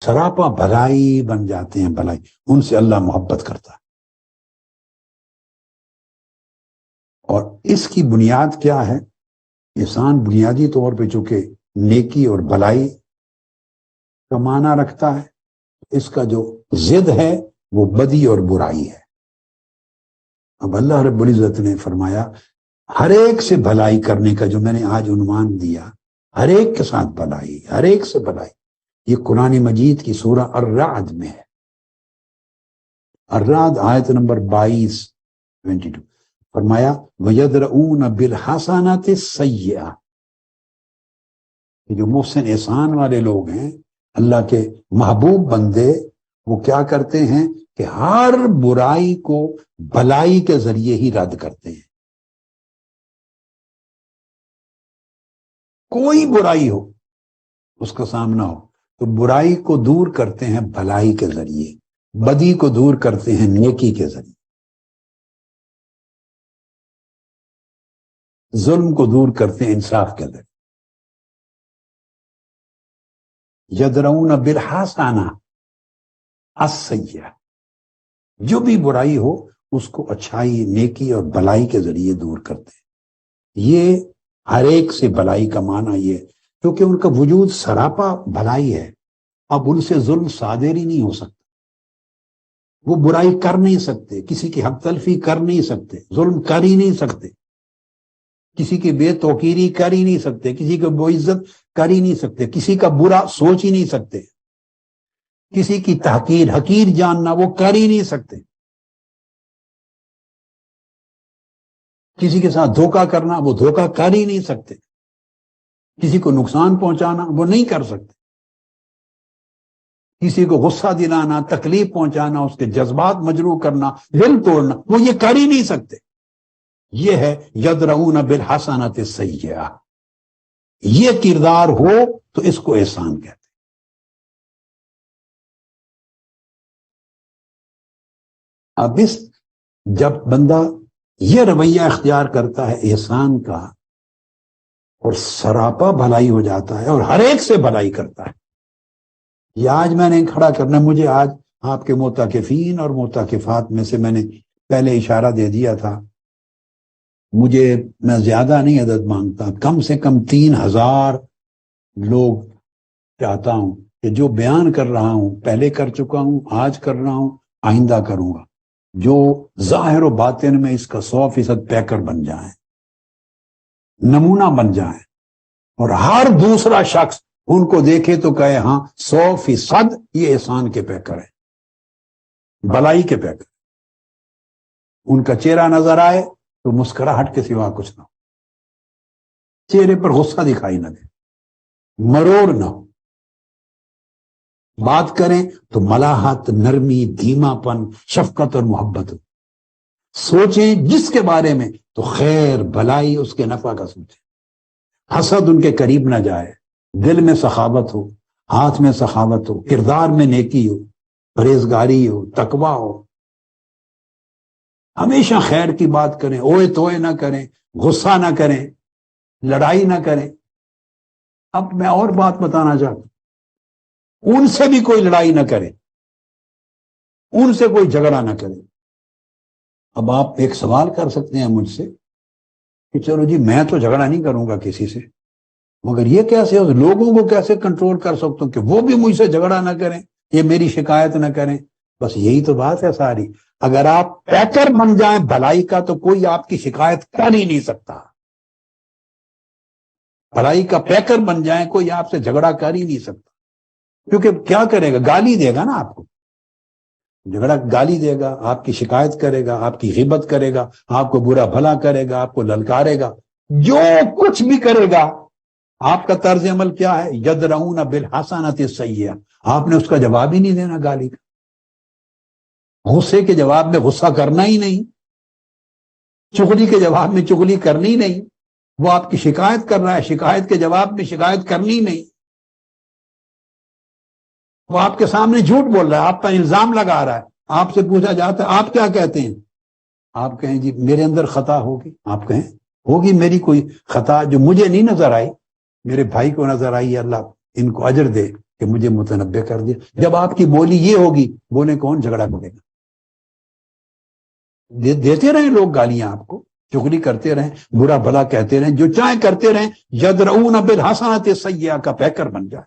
سراپا بھلائی بن جاتے ہیں، بھلائی، ان سے اللہ محبت کرتا ہے۔ اور اس کی بنیاد کیا ہے؟ احسان بنیادی طور پہ چونکہ نیکی اور بھلائی کا معنی رکھتا ہے، اس کا جو ضد ہے وہ بدی اور برائی ہے۔ اب اللہ رب العزت نے فرمایا ہر ایک سے بھلائی کرنے کا، جو میں نے آج عنوان دیا، ہر ایک کے ساتھ بھلائی، ہر ایک سے بھلائی، یہ قرآن مجید کی سورہ الرعد میں ہے۔ الرعد آیت نمبر 22 فرمایا وَيَدْرَؤُونَ بِالْحَسَنَةِ السَّيِّئَةِ، جو محسن احسان والے لوگ ہیں، اللہ کے محبوب بندے، وہ کیا کرتے ہیں کہ ہر برائی کو بھلائی کے ذریعے ہی رد کرتے ہیں۔ کوئی برائی ہو اس کا سامنا ہو تو برائی کو دور کرتے ہیں بھلائی کے ذریعے، بدی کو دور کرتے ہیں نیکی کے ذریعے، ظلم کو دور کرتے ہیں انصاف کے ذریعے۔ یدرؤون بالحسنہ السیئہ، جو بھی برائی ہو اس کو اچھائی، نیکی اور بھلائی کے ذریعے دور کرتے ہیں۔ یہ ہر ایک سے بھلائی کا معنی یہ، کیونکہ ان کا وجود سراپا بھلائی ہے، اب ان سے ظلم صادر ہی نہیں ہو سکتا، وہ برائی کر نہیں سکتے، کسی کی حق تلفی کر نہیں سکتے، ظلم کر ہی نہیں سکتے، کسی کی بے توقیری کر ہی نہیں سکتے، کسی کو بے عزت کر ہی نہیں سکتے، کسی کا برا سوچ ہی نہیں سکتے، کسی کی تحقیر، حقیر جاننا وہ کر ہی نہیں سکتے، کسی کے ساتھ دھوکہ کرنا وہ دھوکہ کر ہی نہیں سکتے، کسی کو نقصان پہنچانا وہ نہیں کر سکتے، کسی کو غصہ دلانا، تکلیف پہنچانا، اس کے جذبات مجروح کرنا، دل توڑنا، وہ یہ کر ہی نہیں سکتے۔ یہ ہے یدرؤون بالحسنۃ السیئہ، یہ کردار ہو تو اس کو احسان کہتے ہیں۔ اب جب بندہ یہ رویہ اختیار کرتا ہے احسان کا، اور سراپا بھلائی ہو جاتا ہے اور ہر ایک سے بھلائی کرتا ہے۔ یہ آج میں نے کھڑا کرنا، مجھے آج آپ کے معتکفین اور معتکفات میں سے میں نے پہلے اشارہ دے دیا تھا، میں زیادہ نہیں عدد مانگتا، کم سے کم 3000 لوگ چاہتا ہوں کہ جو بیان کر رہا ہوں، پہلے کر چکا ہوں، آج کر رہا ہوں، آئندہ کروں گا، جو ظاہر و باطن میں اس کا 100% پیکر بن جائیں، نمونہ بن جائیں، اور ہر دوسرا شخص ان کو دیکھے تو کہے ہاں 100% یہ احسان کے پیکر ہے، بھلائی کے پیکر۔ ان کا چہرہ نظر آئے تو مسکراہٹ کے سوا کچھ نہ ہو، چہرے پر غصہ دکھائی نہ دے، مروڑ نہ ہو، بات کریں تو ملاحت، نرمی، دھیما پن، شفقت اور محبت ہو، سوچیں جس کے بارے میں تو خیر، بھلائی، اس کے نفع کا سوچیں، حسد ان کے قریب نہ جائے، دل میں سخاوت ہو، ہاتھ میں سخاوت ہو، کردار میں نیکی ہو، پرہیزگاری ہو، تقویٰ ہو، ہمیشہ خیر کی بات کریں، اوئے توئے نہ کریں، غصہ نہ کریں، لڑائی نہ کریں۔ اب میں اور بات بتانا چاہتا ہوں، ان سے بھی کوئی لڑائی نہ کرے، ان سے کوئی جھگڑا نہ کرے۔ اب آپ ایک سوال کر سکتے ہیں مجھ سے کہ چلو جی میں تو جھگڑا نہیں کروں گا کسی سے، مگر یہ کیسے ہو، لوگوں کو کیسے کنٹرول کر سکتا ہوں کہ وہ بھی مجھ سے جھگڑا نہ کریں، یہ میری شکایت نہ کریں؟ بس یہی تو بات ہے ساری، اگر آپ پیکر بن جائیں بھلائی کا تو کوئی آپ کی شکایت کر ہی نہیں سکتا، بھلائی کا پیکر بن جائیں کوئی آپ سے جھگڑا کر ہی نہیں سکتا، کیونکہ کیا کرے گا، گالی دے گا نا آپ کو، جھگڑا گالی دے گا، آپ کی شکایت کرے گا، آپ کی غیبت کرے گا، آپ کو برا بھلا کرے گا، آپ کو للکارے گا، جو کچھ بھی کرے گا، آپ کا طرز عمل کیا ہے؟ یدرؤون بالحسنۃ السیئہ، آپ نے اس کا جواب ہی نہیں دینا گالی کا، غصے کے جواب میں غصہ کرنا ہی نہیں، چغلی کے جواب میں چغلی کرنی نہیں، وہ آپ کی شکایت کر رہا ہے، شکایت کے جواب میں شکایت کرنی نہیں، وہ آپ کے سامنے جھوٹ بول رہا ہے، آپ پر الزام لگا رہا ہے، آپ سے پوچھا جاتا ہے آپ کیا کہتے ہیں، آپ کہیں جی میرے اندر خطا ہوگی، آپ کہیں ہوگی میری کوئی خطا جو مجھے نہیں نظر آئی، میرے بھائی کو نظر آئی ہے، اللہ ان کو اجر دے کہ مجھے متنبع کر دیا. جب آپ کی بولی یہ ہوگی، بولے کون جھگڑا کرے گا؟ دیتے رہیں لوگ گالیاں آپ کو، چغلی کرتے رہیں، برا بھلا کہتے رہیں، جو چاہیں کرتے رہیں، یدرؤون بالحسنۃ السیئۃ کا پیکر بن جائے.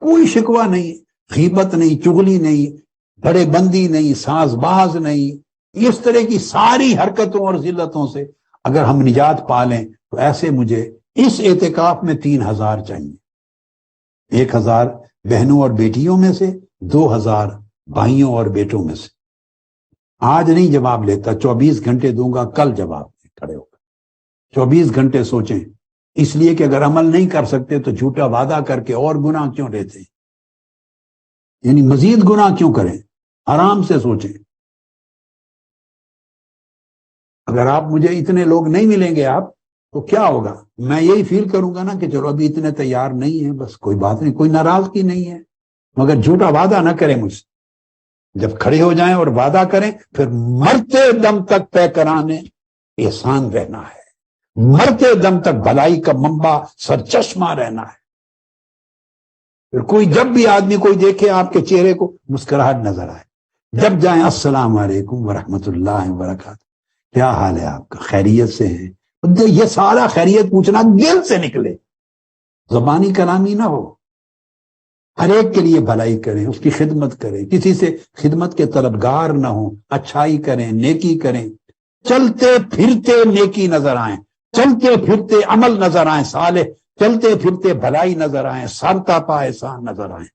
کوئی شکوہ نہیں، غیبت نہیں، چغلی نہیں، بڑے بندی نہیں، ساز باز نہیں، اس طرح کی ساری حرکتوں اور ذلتوں سے اگر ہم نجات پا لیں تو ایسے مجھے اس اعتکاف میں 3000 چاہیے. 1000 بہنوں اور بیٹیوں میں سے، 2000 بھائیوں اور بیٹوں میں سے. آج نہیں جواب لیتا، 24 گھنٹے دوں گا، کل جواب دیں کھڑے ہو کر. 24 گھنٹے سوچیں، اس لیے کہ اگر عمل نہیں کر سکتے تو جھوٹا وعدہ کر کے اور گناہ کیوں لیتے، یعنی مزید گناہ کیوں کریں؟ آرام سے سوچیں. اگر آپ مجھے اتنے لوگ نہیں ملیں گے آپ تو کیا ہوگا؟ میں یہی فیل کروں گا نا کہ چلو ابھی اتنے تیار نہیں ہیں، بس کوئی بات نہیں، کوئی ناراضگی نہیں ہے، مگر جھوٹا وعدہ نہ کریں مجھ سے. جب کھڑے ہو جائیں اور وعدہ کریں، پھر مرتے دم تک طے کرانے احسان رہنا ہے، مرتے دم تک بھلائی کا منبع سرچشمہ رہنا ہے. پھر کوئی جب بھی آدمی کوئی دیکھے آپ کے چہرے کو مسکراہٹ نظر آئے. جب جائیں السلام علیکم ورحمۃ اللہ وبرکاتہ، کیا حال ہے آپ کا، خیریت سے ہیں؟ یہ سارا خیریت پوچھنا دل سے نکلے، زبانی کلامی نہ ہو. ہر ایک کے لیے بھلائی کریں، اس کی خدمت کریں، کسی سے خدمت کے طلبگار نہ ہوں، اچھائی کریں، نیکی کریں. چلتے پھرتے نیکی نظر آئیں، چلتے پھرتے عمل نظر آئیں صالح، چلتے پھرتے بھلائی نظر آئیں، سرتاپا احسان نظر آئیں،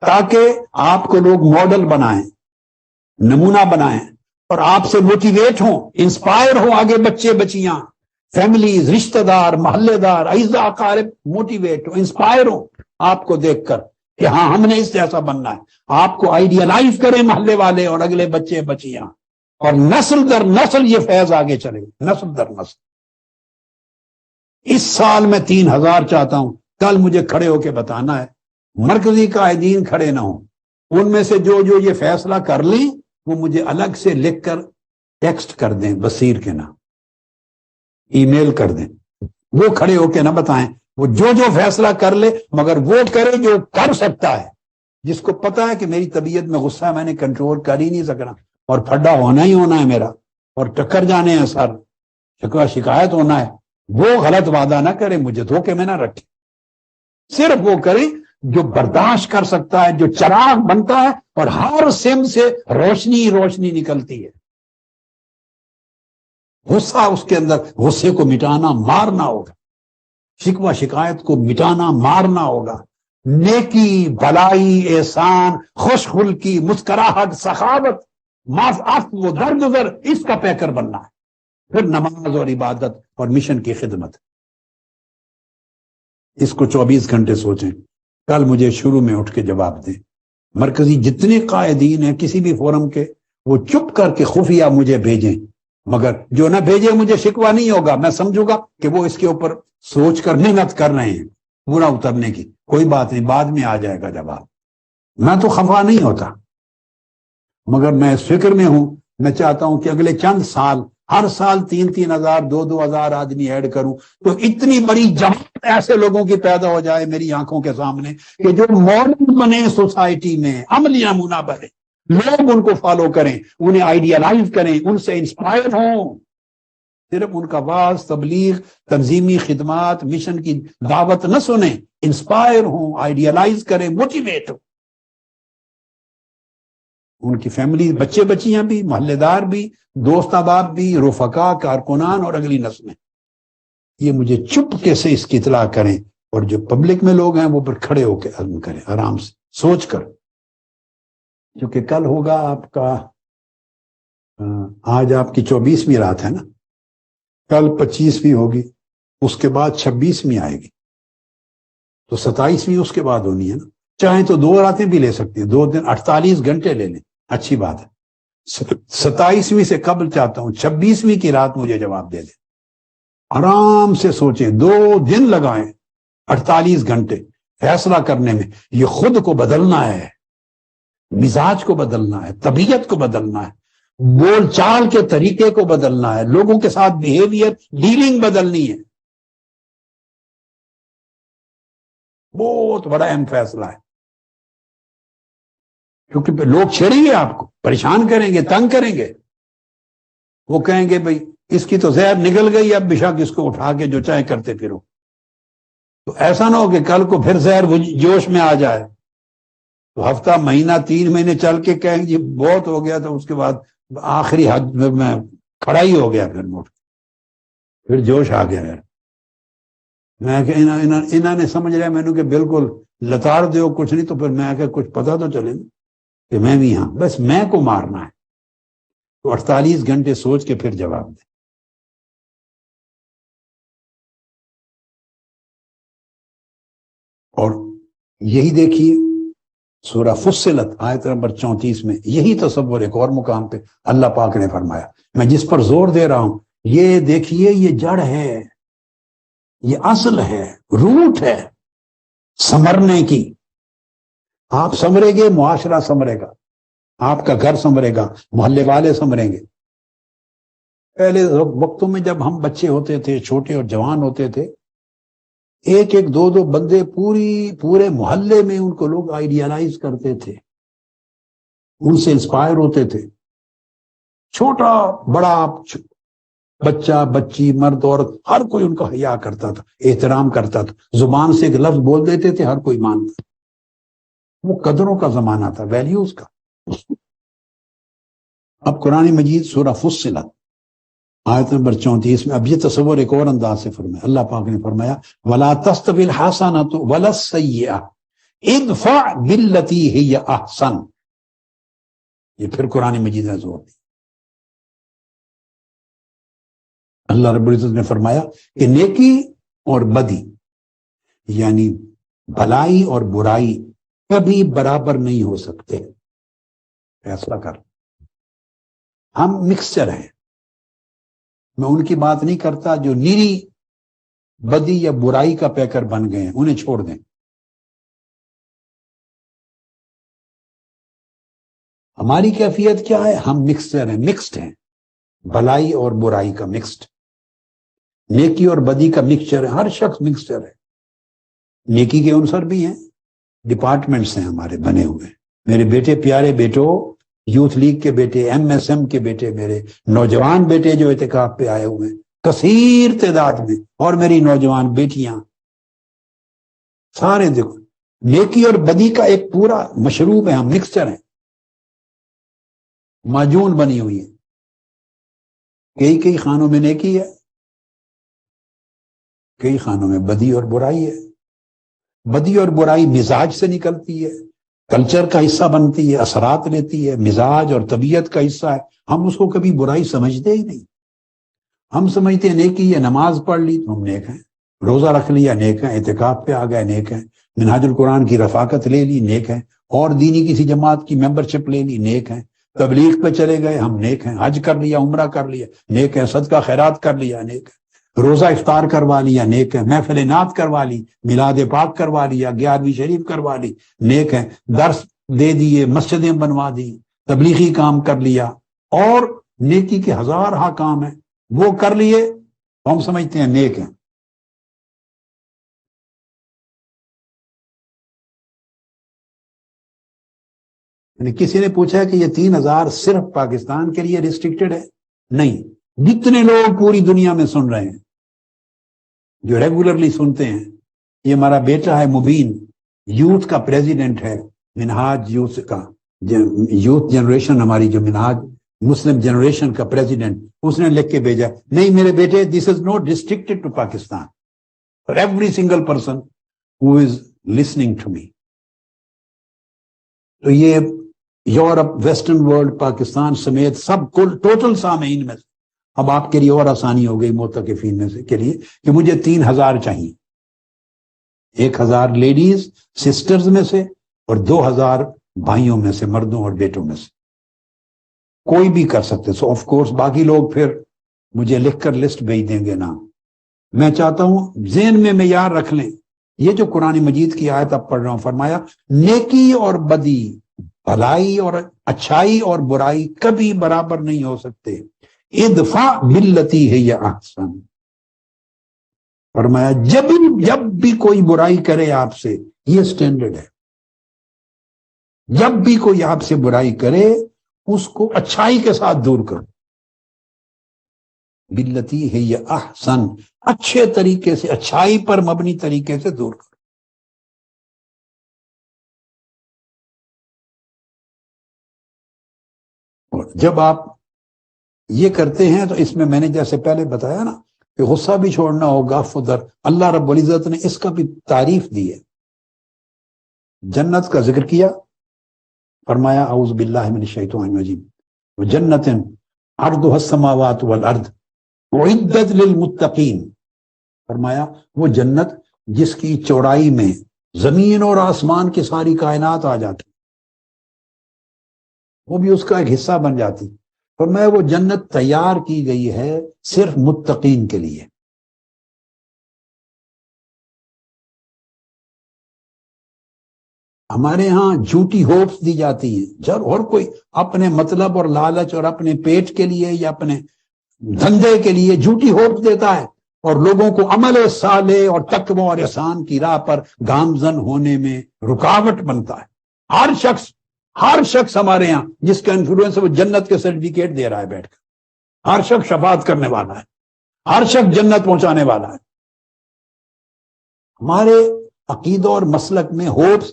تاکہ آپ کو لوگ ماڈل بنائیں، نمونہ بنائیں اور آپ سے موٹیویٹ ہوں، انسپائر ہوں. آگے بچے بچیاں، فیملیز، رشتہ دار، محلے دار، اعزاء اقارب موٹیویٹ ہوں، انسپائر ہوں آپ کو دیکھ کر کہ ہاں ہم نے اس جیسا بننا ہے. آپ کو آئیڈیالائز کریں محلے والے اور اگلے بچے بچیاں، اور نسل در نسل یہ فیض آگے چلے، نسل در نسل. اس سال میں 3000 چاہتا ہوں، کل مجھے کھڑے ہو کے بتانا ہے. مرکزی قائدین کھڑے نہ ہوں، ان میں سے جو یہ فیصلہ کر لیں وہ مجھے الگ سے لکھ کر ٹیکسٹ کر دیں، بصیر کے نام ای میل کر دیں. وہ کھڑے ہو کے نہ بتائیں، وہ جو فیصلہ کر لے، مگر وہ کرے جو کر سکتا ہے، جس کو پتا ہے کہ میری طبیعت میں غصہ ہے، میں نے کنٹرول کر ہی نہیں سکنا اور پھڈا ہونا ہی ہونا ہے میرا، اور ٹکر جانے ہیں سر، شکوہ شکایت ہونا ہے. وہ غلط وعدہ نہ کرے، مجھے دھوکے میں نہ رکھے. صرف وہ کرے جو برداشت کر سکتا ہے، جو چراغ بنتا ہے اور ہر سم سے روشنی روشنی نکلتی ہے. غصہ اس کے اندر، غصے کو مٹانا مارنا ہوگا، شکوہ شکایت کو مٹانا مارنا ہوگا. نیکی، بھلائی، احسان، خوش خلقی، مسکراہٹ، سخاوت، معاف عفو و درگزر، اس کا پیکر بننا ہے. پھر نماز اور عبادت اور مشن کی خدمت. اس کو 24 گھنٹے سوچیں، کل مجھے شروع میں اٹھ کے جواب دیں. مرکزی جتنے قائدین ہیں کسی بھی فورم کے، وہ چپ کر کے خفیہ مجھے بھیجیں، مگر جو نہ بھیجے مجھے شکوہ نہیں ہوگا. میں سمجھوں گا کہ وہ اس کے اوپر سوچ کر محنت کر رہے ہیں پورا اترنے کی. کوئی بات نہیں، بعد میں آ جائے گا جواب. میں تو خفا نہیں ہوتا، مگر میں اس فکر میں ہوں. میں چاہتا ہوں کہ اگلے چند سال، ہر سال 3,000 2,000 آدمی ایڈ کروں تو اتنی بڑی جماعت ایسے لوگوں کی پیدا ہو جائے میری آنکھوں کے سامنے کہ جو ماڈل بنے سوسائٹی میں، عملی نمونہ بنے، لوگ ان کو فالو کریں، انہیں آئیڈیالائز کریں، ان سے انسپائر ہوں. صرف ان کا واعظ، تبلیغ، تنظیمی خدمات، مشن کی دعوت نہ سنیں، انسپائر ہوں، آئیڈیالائز کریں، موٹیویٹ ہوں. ان کی فیملی، بچے بچیاں بھی، محلے دار بھی، دوست احباب بھی، رفقا، کارکنان اور اگلی نسلیں. یہ مجھے چپکے سے اس کی اطلاع کریں، اور جو پبلک میں لوگ ہیں وہ پر کھڑے ہو کے عزم کریں، آرام سے سوچ کر. کیونکہ کل ہوگا آپ کا، آج آپ کی 24ویں رات ہے نا، کل 25ویں ہوگی، اس کے بعد 26ویں آئے گی، تو 27ویں اس کے بعد ہونی ہے نا. چاہیں تو 2 راتیں بھی لے سکتے ہیں، 2 دن 48 گھنٹے لے لیں، اچھی بات ہے. 27ویں سے قبل چاہتا ہوں 26ویں کی رات مجھے جواب دے دیں. آرام سے سوچیں، 2 دن لگائیں، 48 گھنٹے فیصلہ کرنے میں. یہ خود کو بدلنا ہے، مزاج کو بدلنا ہے، طبیعت کو بدلنا ہے. بول چال کے طریقے کو بدلنا ہے، لوگوں کے ساتھ بیہیویئر ڈیلنگ بدلنی ہے. بہت بڑا اہم فیصلہ ہے، کیونکہ لوگ چھیڑیں گے، آپ کو پریشان کریں گے، تنگ کریں گے. وہ کہیں گے بھئی اس کی تو زہر نکل گئی، اب بشک اس کو اٹھا کے جو چاہے کرتے پھرو. تو ایسا نہ ہو کہ کل کو پھر زہر جوش میں آ جائے، تو ہفتہ مہینہ 3 مہینے چل کے کہیں جی بہت ہو گیا، تو اس کے بعد آخری حد میں کھڑا ہی ہو گیا، پھر جوش آ گیا. میں کہ انہوں نے سمجھ رہا میں نے کہ بالکل لتاڑ دیو کچھ نہیں، تو پھر میں کہ کچھ پتا تو چلے کہ میں بھی ہاں، بس میں کو مارنا ہے. تو 48 گھنٹے سوچ کے پھر جواب دیں. اور یہی دیکھیے سورہ فصلت آیت نمبر 34 میں یہی تصور ایک اور مقام پہ اللہ پاک نے فرمایا. میں جس پر زور دے رہا ہوں، یہ دیکھیے، یہ جڑ ہے، یہ اصل ہے، روٹ ہے سنورنے کی. آپ سنوریں گے، معاشرہ سنورے گا، آپ کا گھر سنورے گا، محلے والے سنوریں گے. پہلے وقتوں میں جب ہم بچے ہوتے تھے، چھوٹے اور جوان ہوتے تھے، ایک ایک دو دو بندے پورے محلے میں ان کو لوگ آئیڈیالائز کرتے تھے، ان سے انسپائر ہوتے تھے. چھوٹا بڑا بچہ بچی مرد عورت ہر کوئی ان کا حیا کرتا تھا، احترام کرتا تھا. زبان سے ایک لفظ بول دیتے تھے، ہر کوئی مانتا. وہ قدروں کا زمانہ تھا، ویلیوز کا. اب قرآن مجید سورہ فصلت آیت نمبر 34 میں اب یہ تصور ایک اور انداز سے فرمایا. اللہ پاک نے فرمایا وَلَا تَسْتَوِي الْحَسَنَةُ وَلَا السَّيِّئَةُ اِدْفَعْ بِالَّتِي هِيَ أَحْسَنُ. یہ پھر قرآن مجید نے زور دی. اللہ رب العزت نے فرمایا کہ نیکی اور بدی، یعنی بھلائی اور برائی کبھی برابر نہیں ہو سکتے. فیصلہ کر. ہم مکسچر ہیں. میں ان کی بات نہیں کرتا جو نیری بدی یا برائی کا پیکر بن گئے ہیں، انہیں چھوڑ دیں. ہماری کیفیت کیا ہے؟ ہم مکسچر ہیں، مکسڈ ہیں، بھلائی اور برائی کا مکسڈ، نیکی اور بدی کا مکسچر ہے. ہر شخص مکسچر ہے. نیکی کے عنصر بھی ہیں، ڈپارٹمنٹس ہیں ہمارے بنے ہوئے. میرے بیٹے پیارے بیٹوں، یوتھ لیگ کے بیٹے، MSM کے بیٹے، میرے نوجوان بیٹے جو اعتکاف پہ آئے ہوئے ہیں کثیر تعداد میں، اور میری نوجوان بیٹیاں، سارے دیکھو نیکی اور بدی کا ایک پورا مشروب ہے. ہم مکسچر ہیں، معجون بنی ہوئی ہے. کئی خانوں میں نیکی ہے، کئی خانوں میں بدی اور برائی ہے. بدی اور برائی مزاج سے نکلتی ہے، کلچر کا حصہ بنتی ہے، اثرات لیتی ہے، مزاج اور طبیعت کا حصہ ہے. ہم اس کو کبھی برائی سمجھتے ہی نہیں. ہم سمجھتے ہیں نیکی ہے، نماز پڑھ لی تو ہم نیک ہیں، روزہ رکھ لیا نیک ہیں، اعتکاف پہ آ گئے نیک ہیں، منہاج القرآن کی رفاقت لے لی نیک ہیں، اور دینی کسی جماعت کی ممبرشپ لے لی نیک ہیں، تبلیغ پہ چلے گئے ہم نیک ہیں، حج کر لیا، عمرہ کر لیا نیک ہیں، صدقہ خیرات کر لیا نیک ہے، روزہ افطار کروا لیا نیک ہے، محفل نعت کروا لی، میلاد پاک کروا لیا، 11ویں شریف کروا لی نیک ہے، درس دے دیے، مسجدیں بنوا دی، تبلیغی کام کر لیا، اور نیکی کے ہزارہ کام ہیں وہ کر لیے، ہم سمجھتے ہیں نیک ہیں. یعنی کسی نے پوچھا کہ یہ 3000 صرف پاکستان کے لیے ریسٹرکٹڈ ہے؟ نہیں، جتنے لوگ پوری دنیا میں سن رہے ہیں، جو ریگولرلی سنتے ہیں. یہ ہمارا بیٹا ہے مبین، یوتھ کا پریزیڈنٹ ہے، منہاج یوتھ کا، یوتھ جنریشن ہماری جو منہاج مسلم جنریشن کا پریزیڈنٹ، اس نے لکھ کے بھیجا نہیں میرے بیٹے، this is not restricted to Pakistan, for every single person who is listening to me. تو یہ یورپ، ویسٹرن ورلڈ، پاکستان سمیت سب کل ٹوٹل سامعین میں سے اب آپ کے لیے اور آسانی ہو گئی معتکفین میں سے کے لیے کہ مجھے 3000 چاہیے، 1000 لیڈیز سسٹرز میں سے اور 2000 بھائیوں میں سے، مردوں اور بیٹوں میں سے. کوئی بھی کر سکتے. سو آف کورس باقی لوگ پھر مجھے لکھ کر لسٹ بھیج دیں گے نام. میں چاہتا ہوں ذہن میں معیار رکھ لیں. یہ جو قرآن مجید کی آیت اب پڑھ رہا ہوں، فرمایا نیکی اور بدی بھلائی اور اچھائی اور برائی کبھی برابر نہیں ہو سکتے. ادفع باللتی ہے یا احسن. فرمایا جب بھی کوئی برائی کرے آپ سے، یہ سٹینڈرڈ ہے، جب بھی کوئی آپ سے برائی کرے اس کو اچھائی کے ساتھ دور کرو. باللتی ہے یا احسن، اچھے طریقے سے، اچھائی پر مبنی طریقے سے دور کرو. اور جب آپ یہ کرتے ہیں تو اس میں نے جیسے پہلے بتایا نا کہ غصہ بھی چھوڑنا ہوگا فدر. اللہ رب العزت نے اس کا بھی تعریف دی ہے. جنت کا ذکر کیا، فرمایا اعوذ باللہ من الشیطان الرجیم وجنت عرضها السماوات والارض اعدت للمتقین. فرمایا وہ جنت جس کی چوڑائی میں زمین اور آسمان کی ساری کائنات آ جاتی، وہ بھی اس کا ایک حصہ بن جاتی. فرمایا وہ جنت تیار کی گئی ہے صرف متقین کے لیے. ہمارے ہاں جھوٹی ہوپس دی جاتی ہیں، جب اور کوئی اپنے مطلب اور لالچ اور اپنے پیٹ کے لیے یا اپنے دھندے کے لیے جھوٹی ہوپس دیتا ہے اور لوگوں کو عمل صالح اور تقوی اور احسان کی راہ پر گامزن ہونے میں رکاوٹ بنتا ہے. ہر شخص ہمارے ہاں جس کا انفلوئنس وہ جنت کے سرٹیفکیٹ دے رہا ہے بیٹھ کر. ہر شخص شفاعت کرنے والا ہے، ہر شخص جنت پہنچانے والا ہے. ہمارے عقیدہ اور مسلک میں ہوپس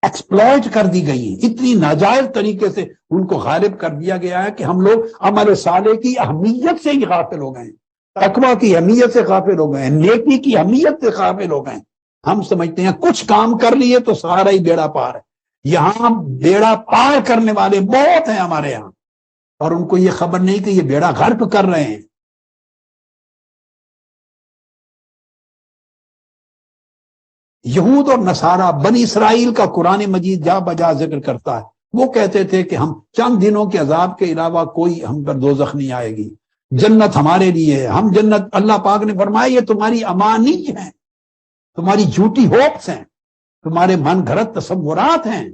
ایکسپلائٹ کر دی گئی ہیں، اتنی ناجائز طریقے سے ان کو غالب کر دیا گیا ہے کہ ہم لوگ عمل صالح کی اہمیت سے ہی غافل ہو گئے ہیں، تقویٰ کی اہمیت سے غافل ہو گئے ہیں، نیکی کی اہمیت سے غافل ہو گئے ہیں. ہم سمجھتے ہیں کچھ کام کر لیے تو سارا ہی بیڑا پار ہے. یہاں بیڑا پار کرنے والے بہت ہیں ہمارے یہاں، اور ان کو یہ خبر نہیں کہ یہ بیڑا غرق کر رہے ہیں. یہود اور نصارہ بنی اسرائیل کا قرآن مجید جا بجا ذکر کرتا ہے. وہ کہتے تھے کہ ہم چند دنوں کے عذاب کے علاوہ کوئی ہم پر دوزخ نہیں آئے گی، جنت ہمارے لیے ہے، ہم جنت. اللہ پاک نے فرمایا یہ تمہاری امانی ہیں، تمہاری جھوٹی ہوپس ہیں، تمہارے من گھڑت تصورات ہیں،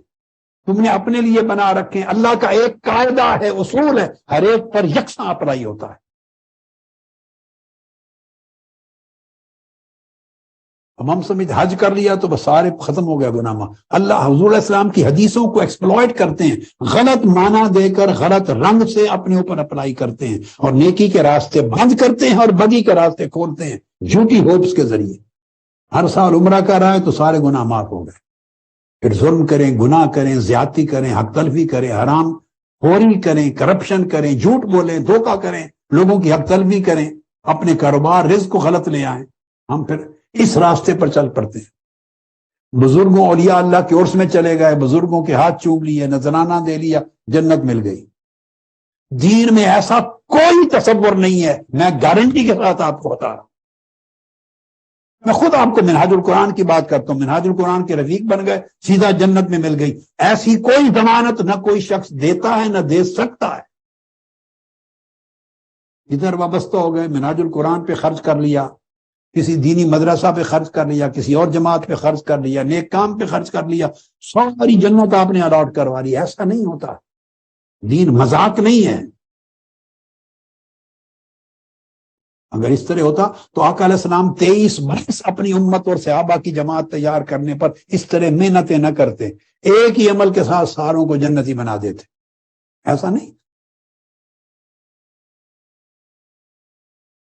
تم نے اپنے لیے بنا رکھے. اللہ کا ایک قاعدہ ہے، اصول ہے، ہر ایک پر یکساں اپلائی ہوتا ہے. ہم سمجھ حج کر لیا تو بس سارے ختم ہو گیا گناہ. اللہ حضور علیہ السلام کی حدیثوں کو ایکسپلائٹ کرتے ہیں، غلط معنی دے کر غلط رنگ سے اپنے اوپر اپلائی کرتے ہیں اور نیکی کے راستے بند کرتے ہیں اور بدی کے راستے کھولتے ہیں جھوٹی ہوپس کے ذریعے. ہر سال عمرہ کر رہا ہے تو سارے گناہ معاف ہو گئے، پھر ظلم کریں، گناہ کریں، زیادتی کریں، حق تلفی کریں، حرام خوری کریں، کرپشن کریں، جھوٹ بولیں، دھوکہ کریں، لوگوں کی حق تلفی کریں، اپنے کاروبار رزق کو غلط لے آئیں. ہم پھر اس راستے پر چل پڑتے ہیں. بزرگوں اولیاء اللہ کے عرس میں چلے گئے، بزرگوں کے ہاتھ چوم لیے، نذرانہ دے لیا، جنت مل گئی. دین میں ایسا کوئی تصور نہیں ہے، میں گارنٹی کے ساتھ آپ کو بتا رہا ہوں. میں خود آپ کو منہاج القرآن کی بات کرتا ہوں، منہاج القرآن کے رفیق بن گئے، سیدھا جنت میں مل گئی. ایسی کوئی ضمانت نہ کوئی شخص دیتا ہے نہ دے سکتا ہے. ادھر وابستہ ہو گئے، منہاج القرآن پہ خرچ کر لیا، کسی دینی مدرسہ پہ خرچ کر لیا، کسی اور جماعت پہ خرچ کر لیا، نیک کام پہ خرچ کر لیا، ساری جنت آپ نے الاٹ کروا لی. ایسا نہیں ہوتا، دین مذاق نہیں ہے. اگر اس طرح ہوتا تو آقا علیہ السلام 23 برس اپنی امت اور صحابہ کی جماعت تیار کرنے پر اس طرح محنتیں نہ کرتے، ایک ہی عمل کے ساتھ ساروں کو جنتی بنا دیتے. ایسا نہیں.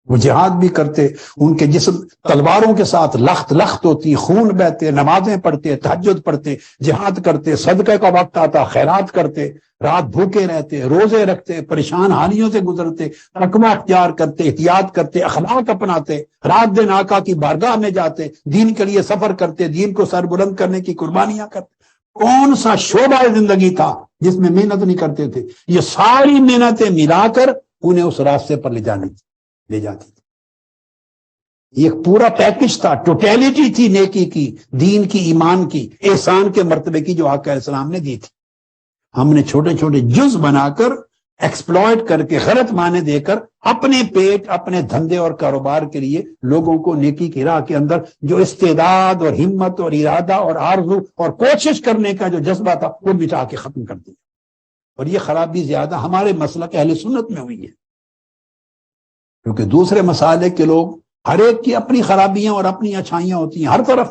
وہ جہاد بھی کرتے، ان کے جسم تلواروں کے ساتھ لخت لخت ہوتی، خون بہتے، نمازیں پڑھتے، تہجد پڑھتے، جہاد کرتے، صدقے کا وقت آتا خیرات کرتے، رات بھوکے رہتے، روزے رکھتے، پریشان حالیوں سے گزرتے، تقوی اختیار کرتے، احتیاط کرتے، اخلاق اپناتے، رات دن آقا کی بارگاہ میں جاتے، دین کے لیے سفر کرتے، دین کو سر بلند کرنے کی قربانیاں کرتے. کون سا شعبہ زندگی تھا جس میں محنت نہیں کرتے تھے؟ یہ ساری محنتیں ملا کر انہیں اس راستے پر لے جاتی تھی. یہ پورا پیکج تھا، ٹوٹیلٹی تھی نیکی کی، دین کی، ایمان کی، احسان کے مرتبے کی جو آقا علیہ السلام نے دی تھی. ہم نے چھوٹے چھوٹے جز بنا کر ایکسپلائٹ کر کے غلط معنی دے کر اپنے پیٹ اپنے دھندے اور کاروبار کے لیے لوگوں کو نیکی کی راہ کے اندر جو استعداد اور ہمت اور ارادہ اور آرزو اور کوشش کرنے کا جو جذبہ تھا وہ مٹا کے ختم کر دیا. اور یہ خرابی زیادہ ہمارے مسلک اہل سنت میں ہوئی ہے، کیونکہ دوسرے مسالک کے لوگ ہر ایک کی اپنی خرابیاں اور اپنی اچھائیاں ہوتی ہیں، ہر طرف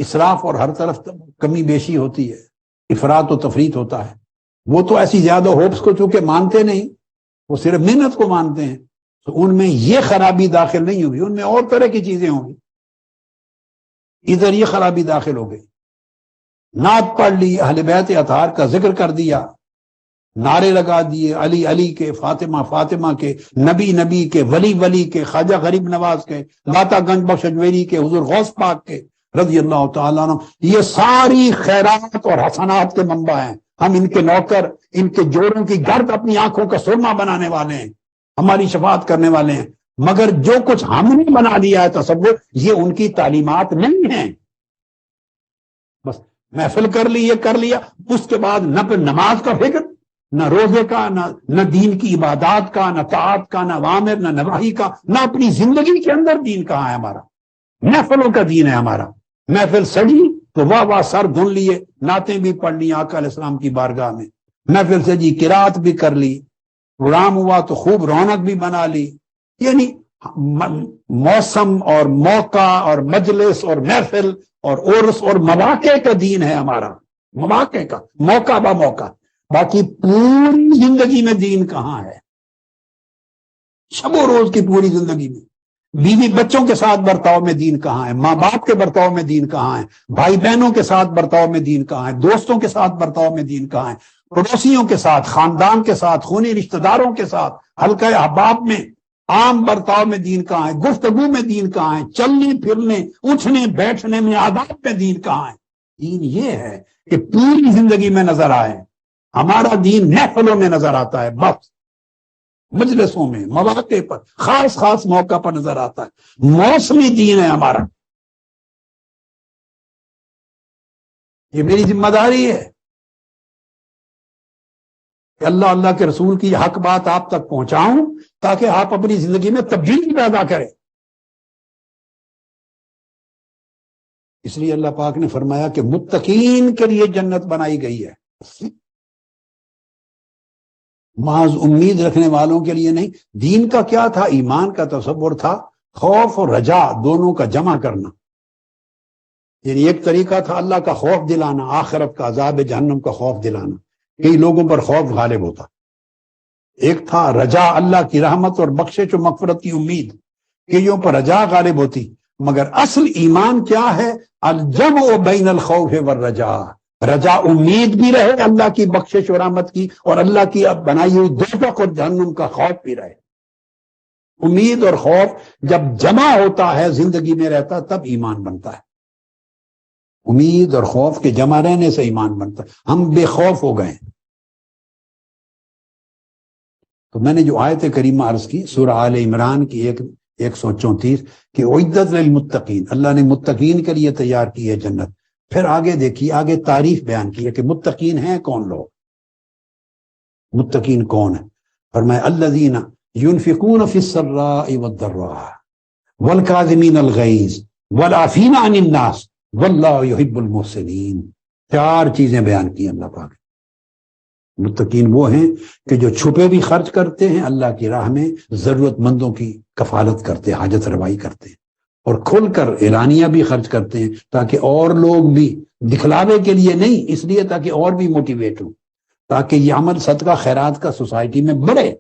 اسراف اور ہر طرف کمی بیشی ہوتی ہے، افراط و تفریط ہوتا ہے. وہ تو ایسی زیادہ ہوپس کو چونکہ مانتے نہیں، وہ صرف محنت کو مانتے ہیں، تو ان میں یہ خرابی داخل نہیں ہوگی، ان میں اور طرح کی چیزیں ہوں گی. ادھر یہ خرابی داخل ہو گئی، نعت پڑھ لی، اہل بیت اطہار کا ذکر کر دیا، نعرے لگا دیے علی علی کے، فاطمہ فاطمہ کے، نبی نبی کے، ولی ولی کے، خواجہ غریب نواز کے، داتا گنج بخش اجمیری کے، حضور غوث پاک کے رضی اللہ تعالیٰ عنہ. یہ ساری خیرات اور حسنات کے منبع ہیں. ہم ان کے نوکر، ان کے جوڑوں کی گرد اپنی آنکھوں کا سرما بنانے والے ہیں، ہماری شفاعت کرنے والے ہیں. مگر جو کچھ ہم نے بنا دیا ہے تصور، یہ ان کی تعلیمات نہیں ہیں. بس محفل کر لی، یہ کر لیا، اس کے بعد نہ پھر نماز کا فکر، نہ روزے کا، نہ دین کی عبادات کا، نہ طاعت کا، نہ اوامر، نہ نواہی کا، نہ اپنی زندگی کے اندر دین کہاں ہے ہمارا. محفلوں کا دین ہے ہمارا. محفل سجی تو واہ واہ سر دھن لیے، نعتیں بھی پڑھ لی آقا علیہ السلام کی بارگاہ میں. محفل سجی، قرات بھی کر لی، پروگرام ہوا تو خوب رونق بھی بنا لی. یعنی موسم اور موقع اور مجلس اور محفل اور عرس اور مواقع کا دین ہے ہمارا، مواقع کا، موقع با موقع. باقی پوری زندگی میں دین کہاں ہے؟ شب و روز کی پوری زندگی میں بیوی بچوں کے ساتھ برتاؤ میں دین کہاں ہے؟ ماں باپ کے برتاؤ میں دین کہاں ہے؟ بھائی بہنوں کے ساتھ برتاؤ میں دین کہاں ہے؟ دوستوں کے ساتھ برتاؤ میں دین کہاں ہے؟ پڑوسیوں کے ساتھ، خاندان کے ساتھ، خونی رشتہ داروں کے ساتھ، حلقہ احباب میں عام برتاؤ میں دین کہاں ہے؟ گفتگو میں دین کہاں ہے؟ چلنے پھرنے اٹھنے بیٹھنے میں آداب میں دین کہاں ہے؟ دین یہ ہے کہ پوری زندگی میں نظر آئے. ہمارا دین محفلوں میں نظر آتا ہے، بس مجلسوں میں، مواقع پر، خاص خاص موقع پر نظر آتا ہے. موسمی دین ہے ہمارا. یہ میری ذمہ داری ہے کہ اللہ اللہ کے رسول کی حق بات آپ تک پہنچاؤں تاکہ آپ اپنی زندگی میں تبدیلی پیدا کریں. اس لیے اللہ پاک نے فرمایا کہ متقین کے لیے جنت بنائی گئی ہے، محض امید رکھنے والوں کے لیے نہیں. دین کا کیا تھا؟ ایمان کا تصور تھا، خوف اور رجا دونوں کا جمع کرنا. یعنی ایک طریقہ تھا اللہ کا خوف دلانا، آخرت کا عذاب جہنم کا خوف دلانا، کئی لوگوں پر خوف غالب ہوتا. ایک تھا رجا، اللہ کی رحمت اور بخشش و مغفرت کی امید، کئیوں پر رجا غالب ہوتی. مگر اصل ایمان کیا ہے؟ الجمع بین الخوف والرجا. رجا امید بھی رہے اللہ کی بخشش و رحمت کی، اور اللہ کی اب بنائی ہوئی دوزخ اور جہنم کا خوف بھی رہے. امید اور خوف جب جمع ہوتا ہے، زندگی میں رہتا، تب ایمان بنتا ہے. امید اور خوف کے جمع رہنے سے ایمان بنتا ہے. ہم بے خوف ہو گئے. تو میں نے جو آیت کریمہ عرض کی سورہ آل عمران کی 134 کہ اعدت للمتقین، اللہ نے متقین کے لیے تیار کی ہے جنت. پھر آگے دیکھیے، آگے تعریف بیان کی ہے کہ متقین ہیں کون لوگ، متقین کون ہیں. فرمایا الذین ينفقون فی السراء والضراء والکاظمین الغیظ والعافین عن الناس واللہ یحب المحسنین. 4 چیزیں بیان کی اللہ پاک. متقین وہ ہیں کہ جو چھپے بھی خرچ کرتے ہیں اللہ کی راہ میں، ضرورت مندوں کی کفالت کرتے، حاجت روائی کرتے ہیں، اور کھل کر اعلانیہ بھی خرچ کرتے ہیں تاکہ اور لوگ بھی، دکھلاوے کے لیے نہیں، اس لیے تاکہ اور بھی موٹیویٹ ہوں، تاکہ یہ عمل صدقہ خیرات کا سوسائٹی میں بڑھے.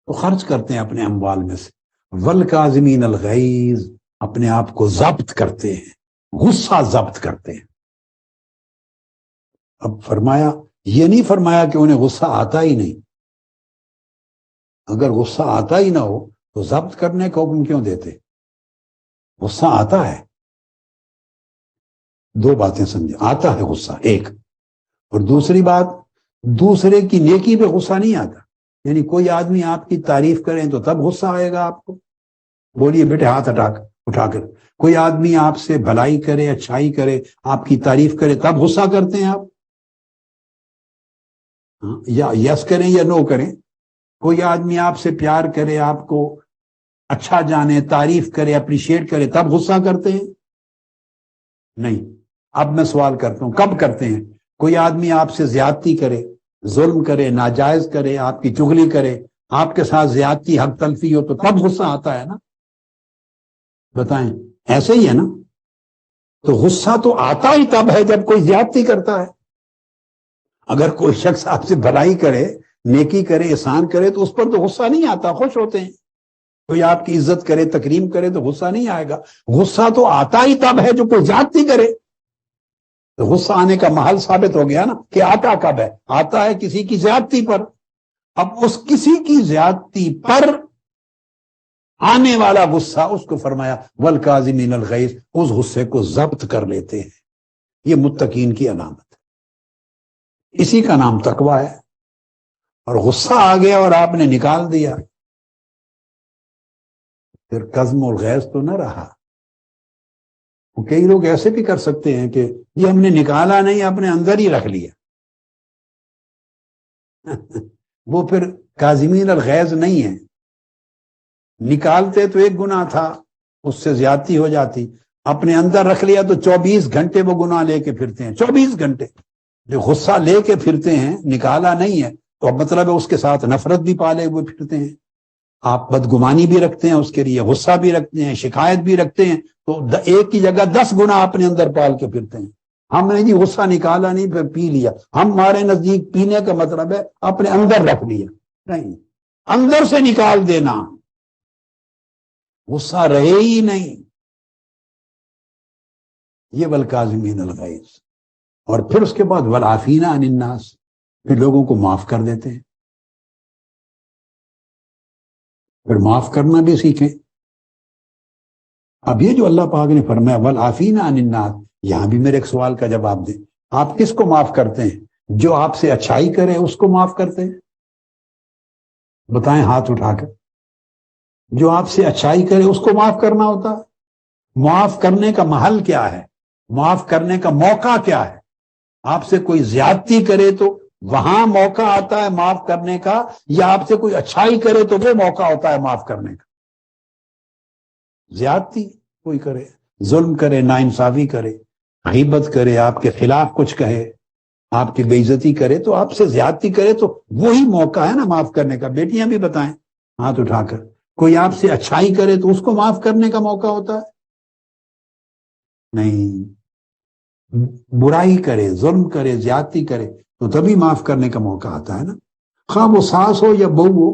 تو خرچ کرتے ہیں اپنے اموال میں سے. والکاظمین الغیظ، اپنے آپ کو ضبط کرتے ہیں، غصہ ضبط کرتے ہیں. اب فرمایا، یہ نہیں فرمایا کہ انہیں غصہ آتا ہی نہیں. اگر غصہ آتا ہی نہ ہو تو ضبط کرنے کا حکم کیوں دیتے؟ غصہ آتا ہے. 2 باتیں سمجھے، آتا ہے غصہ ایک، اور دوسری بات، دوسرے کی نیکی پہ غصہ نہیں آتا. یعنی کوئی آدمی آپ کی تعریف کریں تو تب غصہ آئے گا آپ کو، بولیے بیٹے ہاتھ اٹھا کر. کوئی آدمی آپ سے بھلائی کرے، اچھائی کرے، آپ کی تعریف کرے، تب غصہ کرتے ہیں آپ. یا یس کریں یا نو کریں. کوئی آدمی آپ سے پیار کرے، آپ کو اچھا جانے، تعریف کرے، اپریشیٹ کرے، تب غصہ کرتے ہیں؟ نہیں. اب میں سوال کرتا ہوں، کب کرتے ہیں؟ کوئی آدمی آپ سے زیادتی کرے، ظلم کرے، ناجائز کرے، آپ کی چغلی کرے، آپ کے ساتھ زیادتی، حق تلفی ہو، تو تب غصہ آتا ہے نا؟ بتائیں، ایسے ہی ہے نا؟ تو غصہ تو آتا ہی تب ہے جب کوئی زیادتی کرتا ہے. اگر کوئی شخص آپ سے بھلائی کرے، نیکی کرے، احسان کرے، تو اس پر تو غصہ نہیں آتا، خوش ہوتے ہیں. کوئی آپ کی عزت کرے، تکریم کرے، تو غصہ نہیں آئے گا. غصہ تو آتا ہی تب ہے جو کوئی زیادتی کرے. تو غصہ آنے کا محل ثابت ہو گیا نا کہ آتا کب ہے؟ آتا ہے کسی کی زیادتی پر. اب اس کسی کی زیادتی پر آنے والا غصہ، اس کو فرمایا والکاظمین الغیظ، اس غصے کو ضبط کر لیتے ہیں. یہ متقین کی علامت ہے، اسی کا نام تقوی ہے. اور غصہ آ گیا اور آپ نے نکال دیا، پھر قزم الغیظ تو نہ رہا. کئی لوگ ایسے بھی کر سکتے ہیں کہ یہ ہم نے نکالا نہیں، اپنے اندر ہی رکھ لیا. وہ پھر کاظمین الغیظ نہیں ہے. نکالتے تو ایک گناہ تھا، اس سے زیادتی ہو جاتی، اپنے اندر رکھ لیا تو 24 گھنٹے وہ گناہ لے کے پھرتے ہیں. 24 گھنٹے جو غصہ لے کے پھرتے ہیں، نکالا نہیں ہے، تو اب مطلب ہے اس کے ساتھ نفرت بھی پالے ہوئے پھرتے ہیں. آپ بدگمانی بھی رکھتے ہیں اس کے لیے، غصہ بھی رکھتے ہیں، شکایت بھی رکھتے ہیں، تو ایک کی جگہ 10 گناہ اپنے اندر پال کے پھرتے ہیں. ہم نے جی غصہ نکالا نہیں، پھر پی لیا. ہمارے نزدیک پینے کا مطلب ہے اپنے اندر رکھ لیا. نہیں، اندر سے نکال دینا، غصہ رہے ہی نہیں. یہ والکاظمین الغیظ. اور پھر اس کے بعد والعافین عن الناس، پھر لوگوں کو معاف کر دیتے ہیں. پھر معاف کرنا بھی سیکھیں. اب یہ جو اللہ پاک نے فرمایا والعافین عن الناس، یہاں بھی میرے ایک سوال کا جواب دیں. آپ کس کو معاف کرتے ہیں؟ جو آپ سے اچھائی کرے اس کو معاف کرتے ہیں؟ بتائیں ہاتھ اٹھا کر. جو آپ سے اچھائی کرے اس کو معاف کرنا ہوتا ہے؟ معاف کرنے کا محل کیا ہے؟ معاف کرنے کا موقع کیا ہے؟ آپ سے کوئی زیادتی کرے تو وہاں موقع آتا ہے معاف کرنے کا، یا آپ سے کوئی اچھائی کرے تو وہ موقع ہوتا ہے معاف کرنے کا؟ زیادتی کوئی کرے، ظلم کرے، ناانصافی کرے، غیبت کرے، آپ کے خلاف کچھ کہے، آپ کی بے عزتی کرے، تو آپ سے زیادتی کرے تو وہی موقع ہے نا معاف کرنے کا. بیٹیاں بھی بتائیں ہاتھ اٹھا کر، کوئی آپ سے اچھائی کرے تو اس کو معاف کرنے کا موقع ہوتا ہے؟ نہیں. برائی کرے، ظلم کرے، زیادتی کرے تو تبھی معاف کرنے کا موقع آتا ہے نا. خواہ وہ ساس ہو یا بہو ہو،